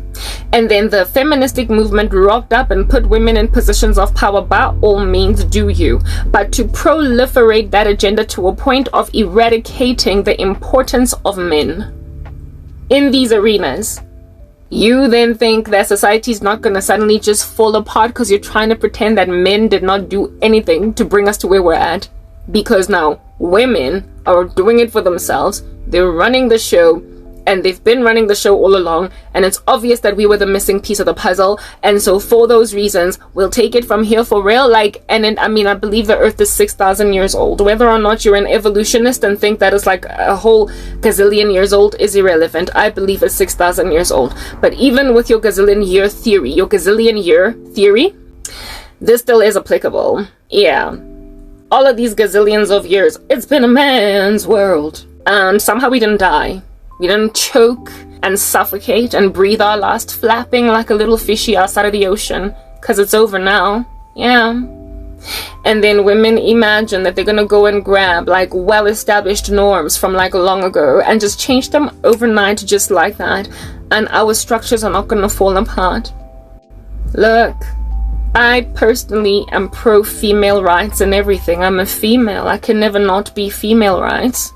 And then the feministic movement rocked up and put women in positions of power. By all means, do you. But to proliferate that agenda to a point of eradicating the importance of men in these arenas, you then think that society is not going to suddenly just fall apart because you're trying to pretend that men did not do anything to bring us to where we're at. Because now women are doing it for themselves. They're running the show. And they've been running the show all along, and it's obvious that we were the missing piece of the puzzle. And so for those reasons, we'll take it from here for real. I believe the earth is 6,000 years old. Whether or not you're an evolutionist and think that it's like a whole gazillion years old is irrelevant. I believe it's 6,000 years old. But even with your gazillion year theory, this still is applicable. Yeah. All of these gazillions of years, it's been a man's world. And somehow we didn't die. We didn't choke and suffocate and breathe our last, flapping like a little fishy outside of the ocean, because it's over now. Yeah. And then women imagine that they're gonna go and grab like well-established norms from like long ago and just change them overnight just like that, and our structures are not gonna fall apart. Look, I personally am pro-female rights and everything. I'm a female. I can never not be female rights.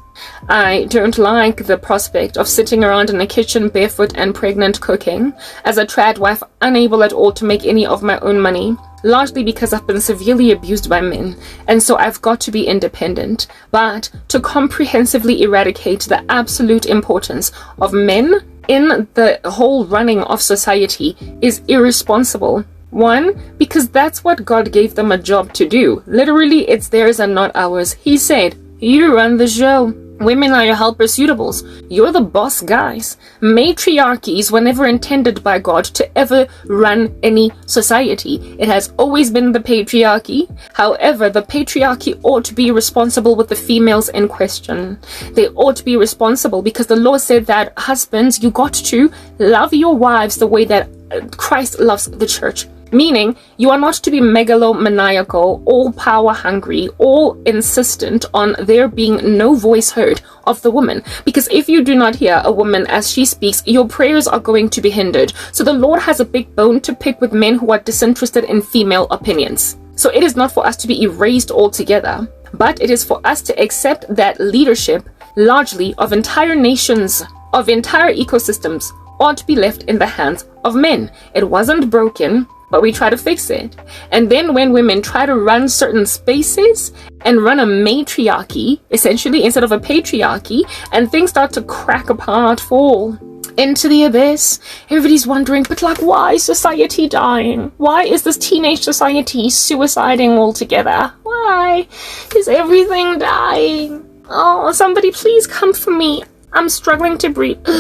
I don't like the prospect of sitting around in a kitchen barefoot and pregnant cooking as a trad wife, unable at all to make any of my own money, largely because I've been severely abused by men, and so I've got to be independent. But to comprehensively eradicate the absolute importance of men in the whole running of society is irresponsible. One, because that's what God gave them a job to do. Literally, it's theirs and not ours. He said, you run the show. Women are your helper suitables. You're the boss guys. Matriarchies were never intended by God to ever run any society. It has always been the patriarchy. However, the patriarchy ought to be responsible with the females in question. They ought to be responsible because the law said that husbands, you got to love your wives the way that Christ loves the church. Meaning, you are not to be megalomaniacal, all power hungry, all insistent on there being no voice heard of the woman. Because if you do not hear a woman as she speaks, your prayers are going to be hindered. So the Lord has a big bone to pick with men who are disinterested in female opinions. So it is not for us to be erased altogether, but it is for us to accept that leadership, largely of entire nations, of entire ecosystems, ought to be left in the hands of men. It wasn't broken, but we try to fix it. And then when women try to run certain spaces and run a matriarchy, essentially, instead of a patriarchy, and things start to crack apart, fall into the abyss, everybody's wondering, but like, why is society dying? Why is this teenage society suiciding altogether? Why is everything dying? Oh, somebody please come for me. I'm struggling to breathe. I'm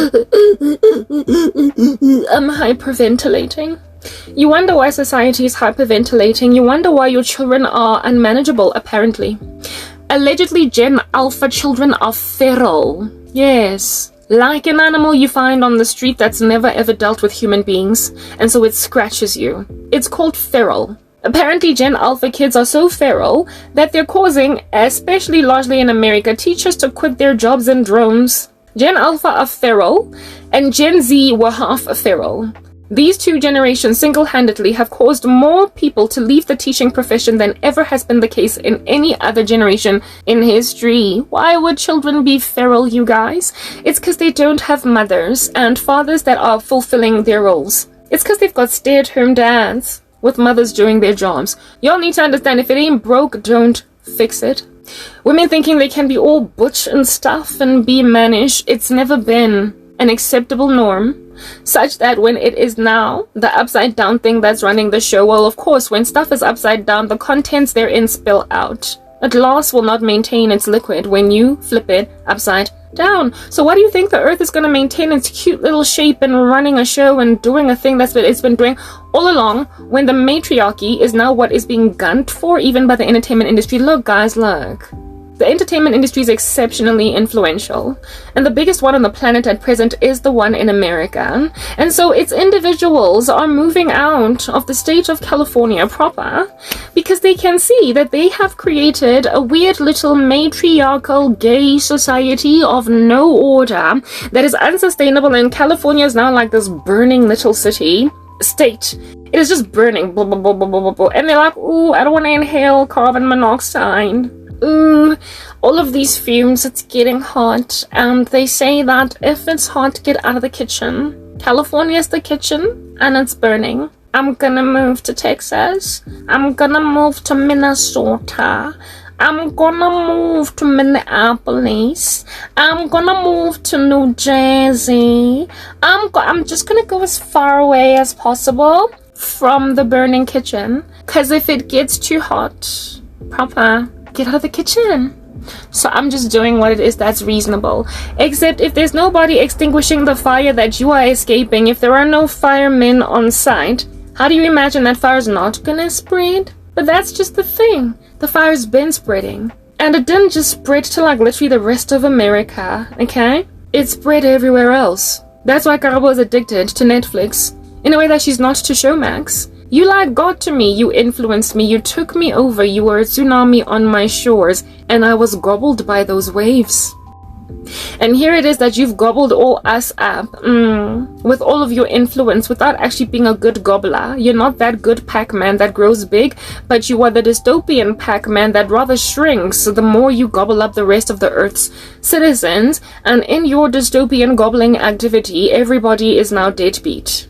hyperventilating. You wonder why society is hyperventilating. You wonder why your children are unmanageable, apparently. Allegedly, Gen Alpha children are feral. Yes. Like an animal you find on the street that's never ever dealt with human beings, and so it scratches you. It's called feral. Apparently, Gen Alpha kids are so feral that they're causing, especially largely in America, teachers to quit their jobs in drones. Gen Alpha are feral, and Gen Z were half feral. These two generations single-handedly have caused more people to leave the teaching profession than ever has been the case in any other generation in history. Why would children be feral, you guys? It's because they don't have mothers and fathers that are fulfilling their roles. It's because they've got stay-at-home dads with mothers doing their jobs. Y'all need to understand, if it ain't broke, don't fix it. Women thinking they can be all butch and stuff and be mannish, it's never been an acceptable norm such that when it is now the upside down thing that's running the show, well, of course, when stuff is upside down, the contents therein spill out. A glass will not maintain its liquid when you flip it upside down. So why do you think the earth is going to maintain its cute little shape and running a show and doing a thing it's been doing all along, when the matriarchy is now what is being gunned for even by the entertainment industry? Look, guys, look. The entertainment industry is exceptionally influential, and the biggest one on the planet at present is the one in America. And so its individuals are moving out of the state of California proper because they can see that they have created a weird little matriarchal gay society of no order that is unsustainable, and California is now like this burning little state. It is just burning, blah, blah, blah, blah, blah, blah. And they're like, ooh, I don't want to inhale carbon monoxide. Ooh, all of these fumes, it's getting hot. And they say that if it's hot, get out of the kitchen. California's the kitchen, and it's burning. I'm gonna move to Texas. I'm gonna move to Minnesota. I'm gonna move to Minneapolis. I'm gonna move to New Jersey. I'm just gonna go as far away as possible from the burning kitchen. Cause if it gets too hot, proper, get out of the kitchen. So I'm just doing what it is that's reasonable. Except if there's nobody extinguishing the fire that you are escaping, if there are no firemen on site, how do you imagine that fire's not gonna spread? But that's just the thing. The fire's been spreading. And it didn't just spread to like literally the rest of America, okay? It spread everywhere else. That's why Karabo is addicted to Netflix in a way that she's not to Showmax. You like God to me, you influenced me, you took me over, you were a tsunami on my shores, and I was gobbled by those waves. And here it is that you've gobbled all us up with all of your influence without actually being a good gobbler. You're not that good Pac-Man that grows big, but you are the dystopian Pac-Man that rather shrinks the more you gobble up the rest of the Earth's citizens. And in your dystopian gobbling activity, everybody is now deadbeat.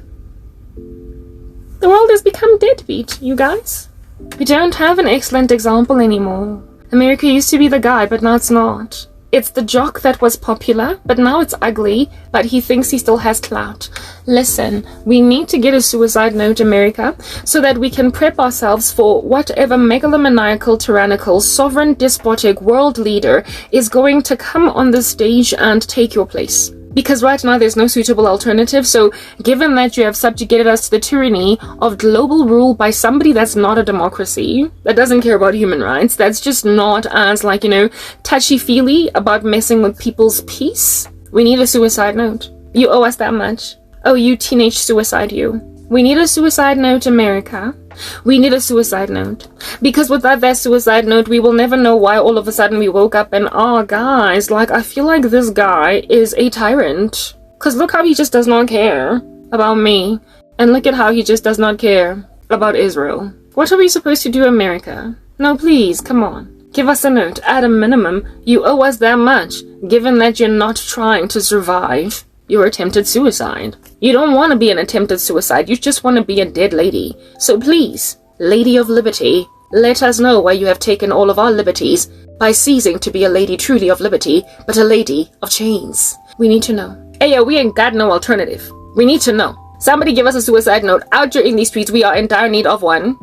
The world has become deadbeat, you guys. We don't have an excellent example anymore. America used to be the guy, but now it's not. It's the jock that was popular, but now it's ugly, but he thinks he still has clout. Listen, we need to get a suicide note, America, so that we can prep ourselves for whatever megalomaniacal, tyrannical, sovereign, despotic world leader is going to come on the stage and take your place. Because right now there's no suitable alternative, so given that you have subjugated us to the tyranny of global rule by somebody that's not a democracy, that doesn't care about human rights, that's just not as, like, you know, touchy-feely about messing with people's peace, we need a suicide note. You owe us that much. Oh, you teenage suicide, you. We need a suicide note, America. We need a suicide note. Because without that suicide note, we will never know why all of a sudden we woke up and, oh, guys, like, I feel like this guy is a tyrant. Because look how he just does not care about me. And look at how he just does not care about Israel. What are we supposed to do, America? No, please, come on. Give us a note. At a minimum, you owe us that much, given that you're not trying to survive your attempted suicide. You don't want to be an attempted suicide, you just want to be a dead lady. So please, Lady of Liberty, let us know why you have taken all of our liberties by ceasing to be a lady truly of liberty, but a lady of chains. We need to know. Hey yo, we ain't got no alternative. We need to know. Somebody give us a suicide note. Out here in these streets, we are in dire need of one.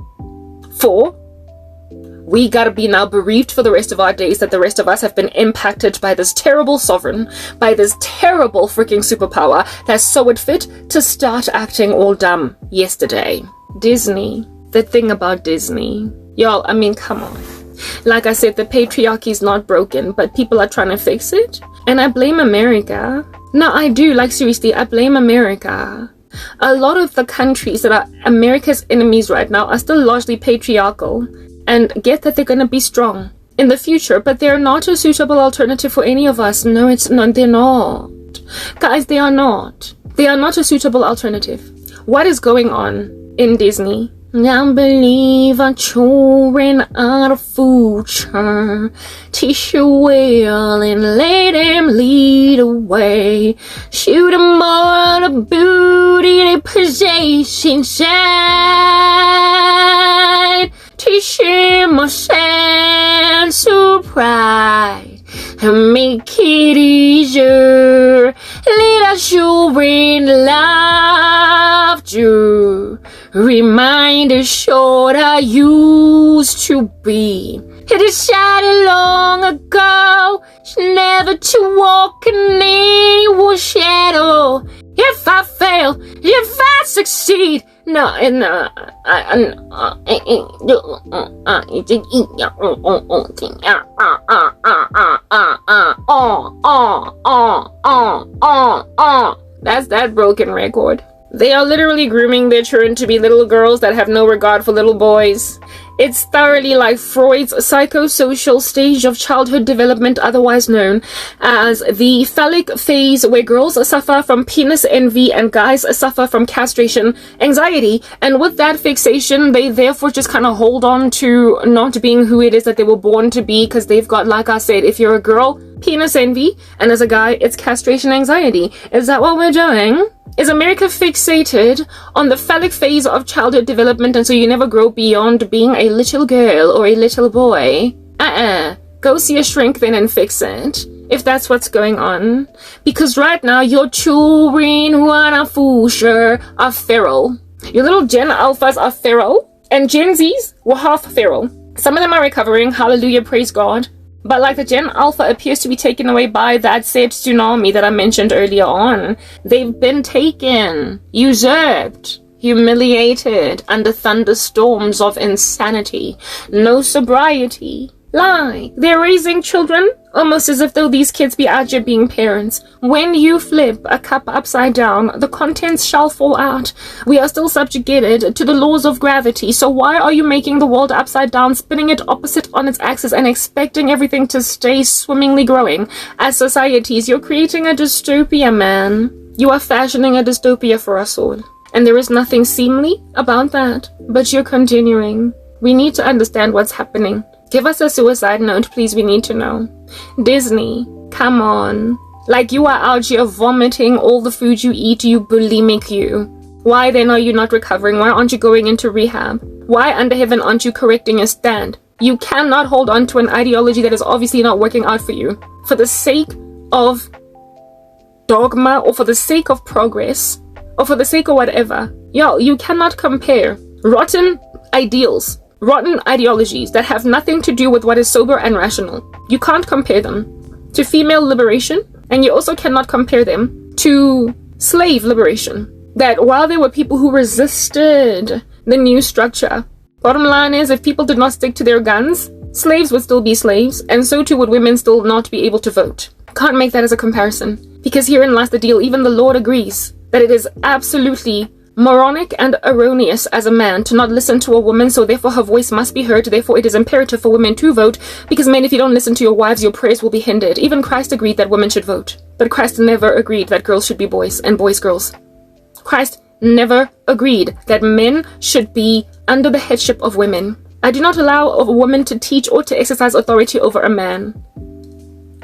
4, we gotta be now bereaved for the rest of our days that the rest of us have been impacted by this terrible sovereign, by this terrible freaking superpower that saw it fit to start acting all dumb yesterday. Disney. The thing about Disney. Y'all, I mean, come on. Like I said, the patriarchy is not broken, but people are trying to fix it. And I blame America. No, I do. Like, seriously, I blame America. A lot of the countries that are America's enemies right now are still largely patriarchal. And get that they're going to be strong in the future, but they're not a suitable alternative for any of us. No, it's not. They're not. Guys, they are not. They are not a suitable alternative. What is going on in Disney? I believe our children are the future. Teach you well and let them lead away. Shoot them all the beauty they possess inside. Teach him a sense of pride and make it easier. Let us children loved you. Remind us short I used to be. It is shattered long ago, never to walk in any shadow. If I fail, if I succeed, That's that broken record. They are literally grooming their children to be little girls that have no regard for little boys. It's thoroughly like Freud's psychosocial stage of childhood development, otherwise known as the phallic phase, where girls suffer from penis envy and guys suffer from castration anxiety. And with that fixation, they therefore just kind of hold on to not being who it is that they were born to be, because they've got, like I said, if you're a girl, penis envy, and as a guy, it's castration anxiety. Is that what we're doing? Is America fixated on the phallic phase of childhood development, and so you never grow beyond being a little girl or a little boy? Go see a shrink then and fix it, if that's what's going on. Because right now, your children who are sure are feral. Your little Gen Alphas are feral, and Gen Zs were half feral. Some of them are recovering, hallelujah, praise God. But like the Gen Alpha appears to be taken away by that said tsunami that I mentioned earlier on. They've been taken, usurped, humiliated under thunderstorms of insanity. No sobriety. Lie. They're raising children almost as if though these kids be out here being parents. When you flip a cup upside down, the contents shall fall out. We are still subjugated to the laws of gravity. So why are you making the world upside down, spinning it opposite on its axis, and expecting everything to stay swimmingly growing? As societies, you're creating a dystopia, man. You are fashioning a dystopia for us all. And there is nothing seemly about that. But you're continuing. We need to understand what's happening. Give us a suicide note, please. We need to know. Disney, come on. Like, you are out here vomiting all the food you eat, you bulimic you. Why then are you not recovering? Why aren't you going into rehab? Why under heaven aren't you correcting your stand? You cannot hold on to an ideology that is obviously not working out for you. For the sake of dogma, or for the sake of progress, or for the sake of whatever. Yo, you cannot compare rotten ideals, rotten ideologies that have nothing to do with what is sober and rational. You can't compare them to female liberation, and you also cannot compare them to slave liberation. That while there were people who resisted the new structure, bottom line is, if people did not stick to their guns, slaves would still be slaves, and so too would women still not be able to vote. Can't make that as a comparison, because herein lies the deal. Even the Lord agrees that it is absolutely moronic and erroneous as a man to not listen to a woman, so therefore her voice must be heard. Therefore it is imperative for women to vote, because men, if you don't listen to your wives, your prayers will be hindered. Even Christ agreed that women should vote, but Christ never agreed that girls should be boys and boys girls. Christ never agreed that men should be under the headship of women. I do not allow a woman to teach or to exercise authority over a man.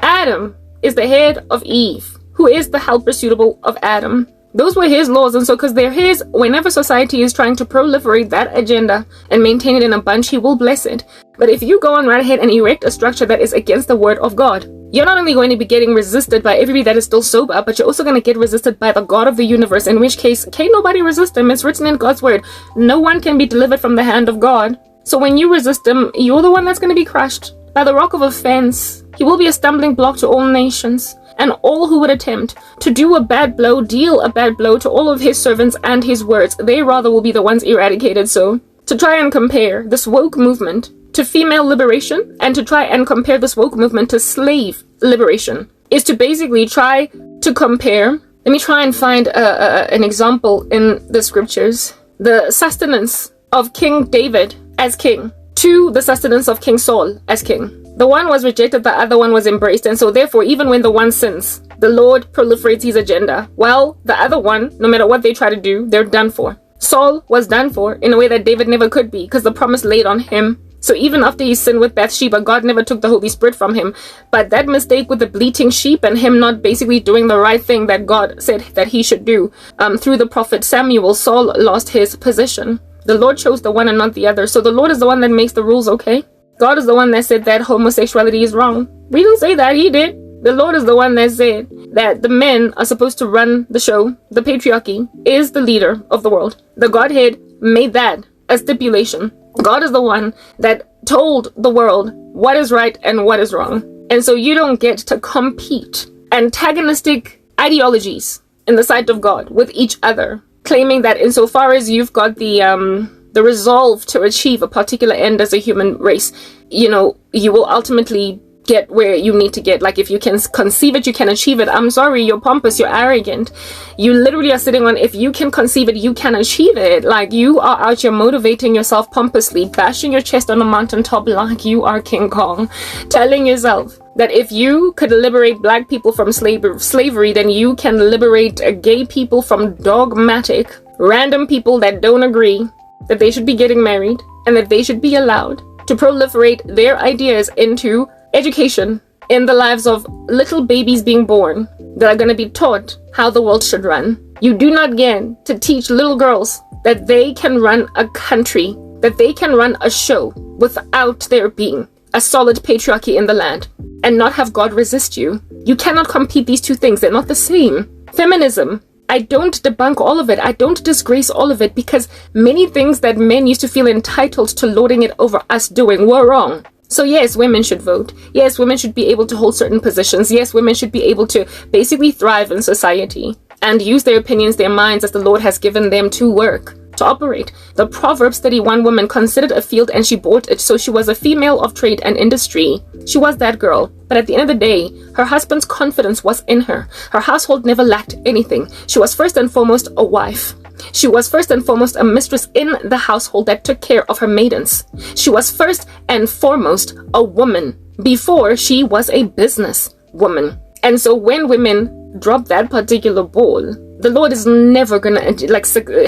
Adam is the head of Eve, who is the helper suitable of Adam. Those were his laws, and so because they're his, whenever society is trying to proliferate that agenda and maintain it in a bunch, he will bless it. But if you go on right ahead and erect a structure that is against the word of God, you're not only going to be getting resisted by everybody that is still sober, but you're also going to get resisted by the God of the universe, in which case, can't nobody resist him. It's written in God's word. No one can be delivered from the hand of God. So when you resist him, you're the one that's going to be crushed by the rock of offense. He will be a stumbling block to all nations. And all who would attempt to do a bad blow, deal a bad blow to all of his servants and his words, they rather will be the ones eradicated. So, to try and compare this woke movement to female liberation, and to try and compare this woke movement to slave liberation, is to basically try to compare. Let me try and find an example in the scriptures. The sustenance of King David as king to the sustenance of King Saul as king. The one was rejected, the other one was embraced, and so therefore, even when the one sins, the Lord proliferates his agenda. While the other one, no matter what they try to do, they're done for. Saul was done for in a way that David never could be, because the promise laid on him. So even after he sinned with Bathsheba, God never took the Holy Spirit from him. But that mistake with the bleating sheep and him not basically doing the right thing that God said that he should do, through the prophet Samuel, Saul lost his position. The Lord chose the one and not the other. So the Lord is the one that makes the rules, okay? God is the one that said that homosexuality is wrong. We didn't say that, he did. The Lord is the one that said that the men are supposed to run the show. The patriarchy is the leader of the world. The Godhead made that a stipulation. God is the one that told the world what is right and what is wrong. And so you don't get to compete antagonistic ideologies in the sight of God with each other, claiming that insofar as you've got the resolve to achieve a particular end as a human race, you know, you will ultimately get where you need to get. Like, if you can conceive it, you can achieve it. I'm sorry, you're pompous, you're arrogant. You literally are sitting on, if you can conceive it, you can achieve it. Like, you are out here motivating yourself pompously, bashing your chest on a mountaintop like you are King Kong, telling yourself that if you could liberate black people from slavery, then you can liberate gay people from dogmatic, random people that don't agree that they should be getting married and that they should be allowed to proliferate their ideas into education in the lives of little babies being born that are going to be taught how the world should run. You do not get to teach little girls that they can run a country, that they can run a show without there being a solid patriarchy in the land and not have God resist you. You cannot compete these two things. They're not the same. Feminism, I don't debunk all of it. I don't disgrace all of it, because many things that men used to feel entitled to lording it over us doing were wrong. So yes, women should vote. Yes, women should be able to hold certain positions. Yes, women should be able to basically thrive in society and use their opinions, their minds, as the Lord has given them to work, to operate. The Proverbs 31 woman considered a field and she bought it, so she was a female of trade and industry. She was that girl. But at the end of the day, her husband's confidence was in her. Her household never lacked anything. She was first and foremost a wife. She was first and foremost a mistress in the household that took care of her maidens. She was first and foremost a woman before she was a business woman. And so when women drop that particular ball, the Lord is never gonna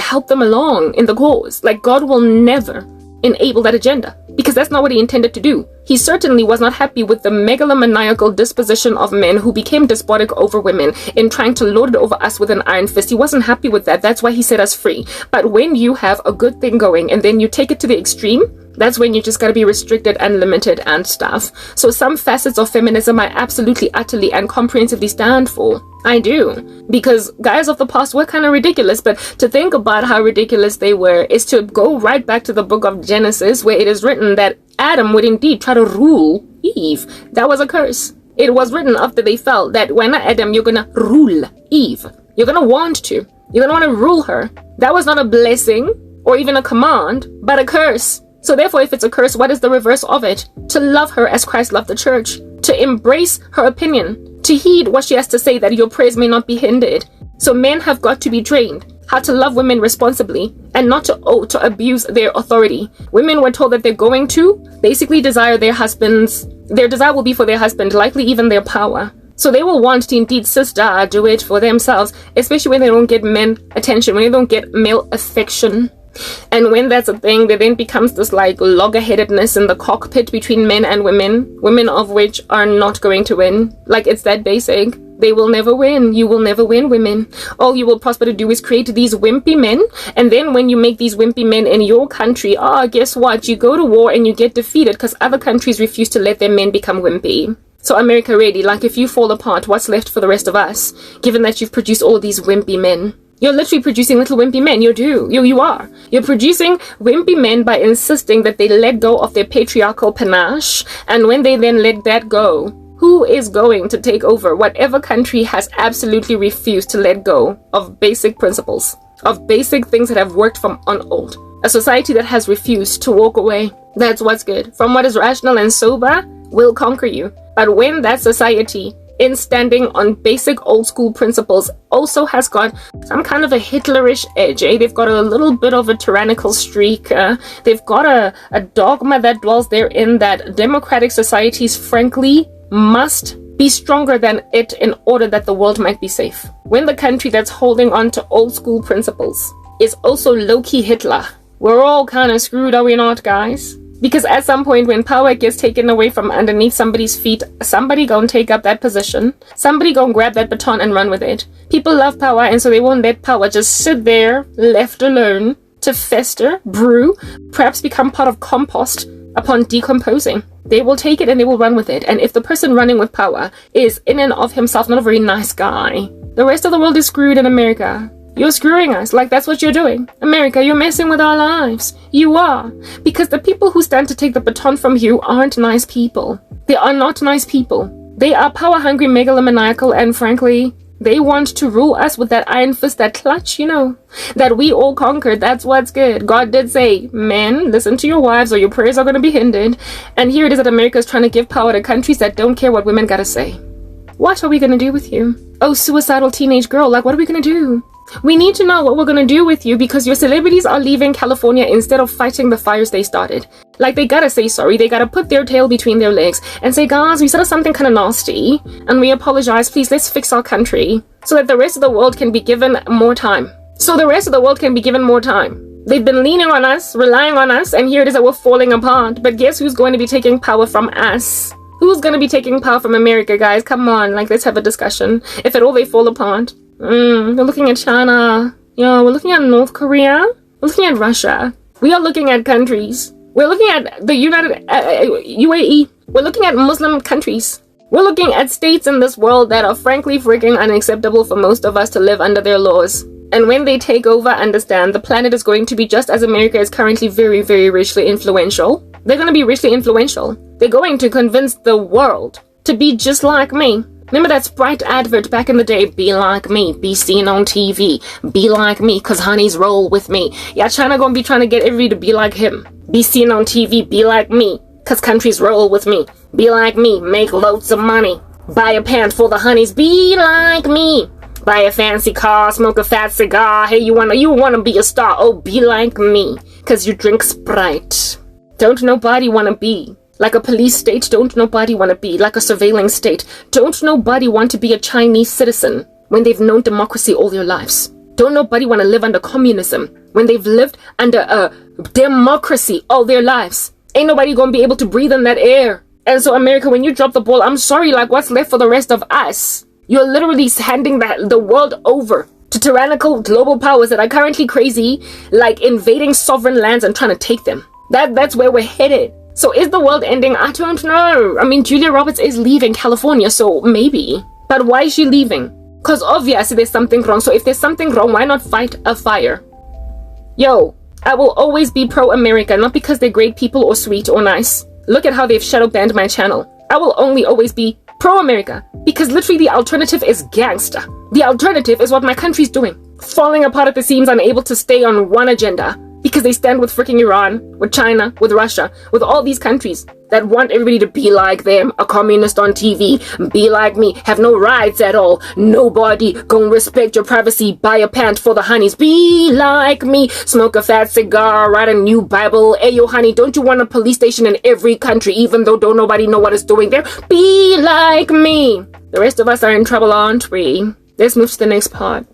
help them along in the cause. Like, God will never enable that agenda, because that's not what he intended to do. He certainly was not happy with the megalomaniacal disposition of men who became despotic over women in trying to lord it over us with an iron fist. He wasn't happy with that. That's why he set us free. But when you have a good thing going and then you take it to the extreme, that's when you just gotta be restricted and limited and stuff. So some facets of feminism I absolutely, utterly, and comprehensively stand for. I do. Because guys of the past were kind of ridiculous, but to think about how ridiculous they were is to go right back to the book of Genesis, where it is written that Adam would indeed try to rule Eve. That was a curse. It was written after they fell that when Adam, you're gonna rule Eve. You're gonna want to. You're gonna want to rule her. That was not a blessing or even a command, but a curse. So therefore, if it's a curse, what is the reverse of it? To love her as Christ loved the church. To embrace her opinion. To heed what she has to say, that your prayers may not be hindered. So men have got to be trained how to love women responsibly and not to abuse their authority. Women were told that they're going to basically desire their husbands. Their desire will be for their husband, likely even their power. So they will want to indeed sister do it for themselves, especially when they don't get men attention, when they don't get male affection. And when that's a thing, there then becomes this like loggerheadedness in the cockpit between men and women of which are not going to win. Like, it's that basic. They will never win. You will never win, women. All you will prosper to do is create these wimpy men, and then when you make these wimpy men in your country, guess what? You go to war and you get defeated because other countries refuse to let their men become wimpy. So America really, like, if you fall apart, what's left for the rest of us, given that you've produced all these wimpy men? You're literally producing little wimpy men. You are. You're producing wimpy men by insisting that they let go of their patriarchal panache, and when they then let that go, who is going to take over? Whatever country has absolutely refused to let go of basic principles, of basic things that have worked from on old. A society that has refused to walk away. That's what's good. From what is rational and sober will conquer you. But when that society, in standing on basic old school principles, also has got some kind of a Hitlerish edge, they've got a little bit of a tyrannical streak, they've got a dogma that dwells therein that democratic societies frankly must be stronger than it in order that the world might be safe. When the country that's holding on to old school principles is also low-key Hitler, we're all kind of screwed, are we not, guys? Because at some point when power gets taken away from underneath somebody's feet, somebody gonna take up that position. Somebody gonna grab that baton and run with it. People love power, and so they won't let power just sit there, left alone, to fester, brew, perhaps become part of compost upon decomposing. They will take it and they will run with it. And if the person running with power is in and of himself not a very nice guy, the rest of the world is screwed in America. You're screwing us. Like, that's what you're doing. America, you're messing with our lives. You are. Because the people who stand to take the baton from you aren't nice people. They are not nice people. They are power-hungry, megalomaniacal, and frankly, they want to rule us with that iron fist, that clutch, you know, that we all conquered. That's what's good. God did say, men, listen to your wives or your prayers are going to be hindered. And here it is that America is trying to give power to countries that don't care what women gotta say. What are we going to do with you? Oh, suicidal teenage girl, like, what are we going to do? We need to know what we're going to do with you because your celebrities are leaving California instead of fighting the fires they started. Like, they gotta say sorry. They gotta put their tail between their legs and say, guys, we said something kind of nasty and we apologize. Please, let's fix our country so that the rest of the world can be given more time. They've been leaning on us, relying on us, and here it is that we're falling apart. But guess who's going to be taking power from us? Who's going to be taking power from America, guys? Come on, like, let's have a discussion. If at all they fall apart. We're looking at China. We're looking at North Korea. We're looking at Russia. We are looking at countries. We're looking at the UAE. We're looking at Muslim countries. We're looking at states in this world that are frankly freaking unacceptable for most of us to live under their laws. And when they take over, understand the planet is going to be just as America is currently very, very richly influential. They're going to be richly influential. They're going to convince the world to be just like me. Remember that Sprite advert back in the day? Be like me, be seen on TV, be like me, cause honeys roll with me. Yeah, China gonna be trying to get everybody to be like him. Be seen on TV, be like me, cause countries roll with me. Be like me, make loads of money. Buy a pant for the honeys, be like me. Buy a fancy car, smoke a fat cigar. Hey, you wanna be a star? Oh, be like me, cause you drink Sprite. Don't nobody wanna be like a police state. Don't nobody want to be like a surveilling state. Don't nobody want to be a Chinese citizen when they've known democracy all their lives. Don't nobody want to live under communism when they've lived under a democracy all their lives. Ain't nobody gonna be able to breathe in that air. And so America, when you drop the ball, I'm sorry, like, what's left for the rest of us? You're literally handing the world over to tyrannical global powers that are currently crazy, like invading sovereign lands and trying to take them. That's where we're headed. So is the world ending? I don't know. I mean, Julia Roberts is leaving California, so maybe. But why is she leaving? Because obviously there's something wrong. So if there's something wrong, why not fight a fire? Yo, I will always be pro-America, not because they're great people or sweet or nice. Look at how they've shadow banned my channel. I will only always be pro-America because literally the alternative is gangster. The alternative is what my country's doing. Falling apart at the seams, unable to stay on one agenda. Because they stand with freaking Iran, with China, with Russia, with all these countries that want everybody to be like them, a communist on TV, be like me, have no rights at all, nobody gonna respect your privacy, buy a pant for the honeys, be like me, smoke a fat cigar, write a new Bible, hey yo honey, don't you want a police station in every country even though don't nobody know what it's doing there, be like me. The rest of us are in trouble, aren't we? Let's move to the next part.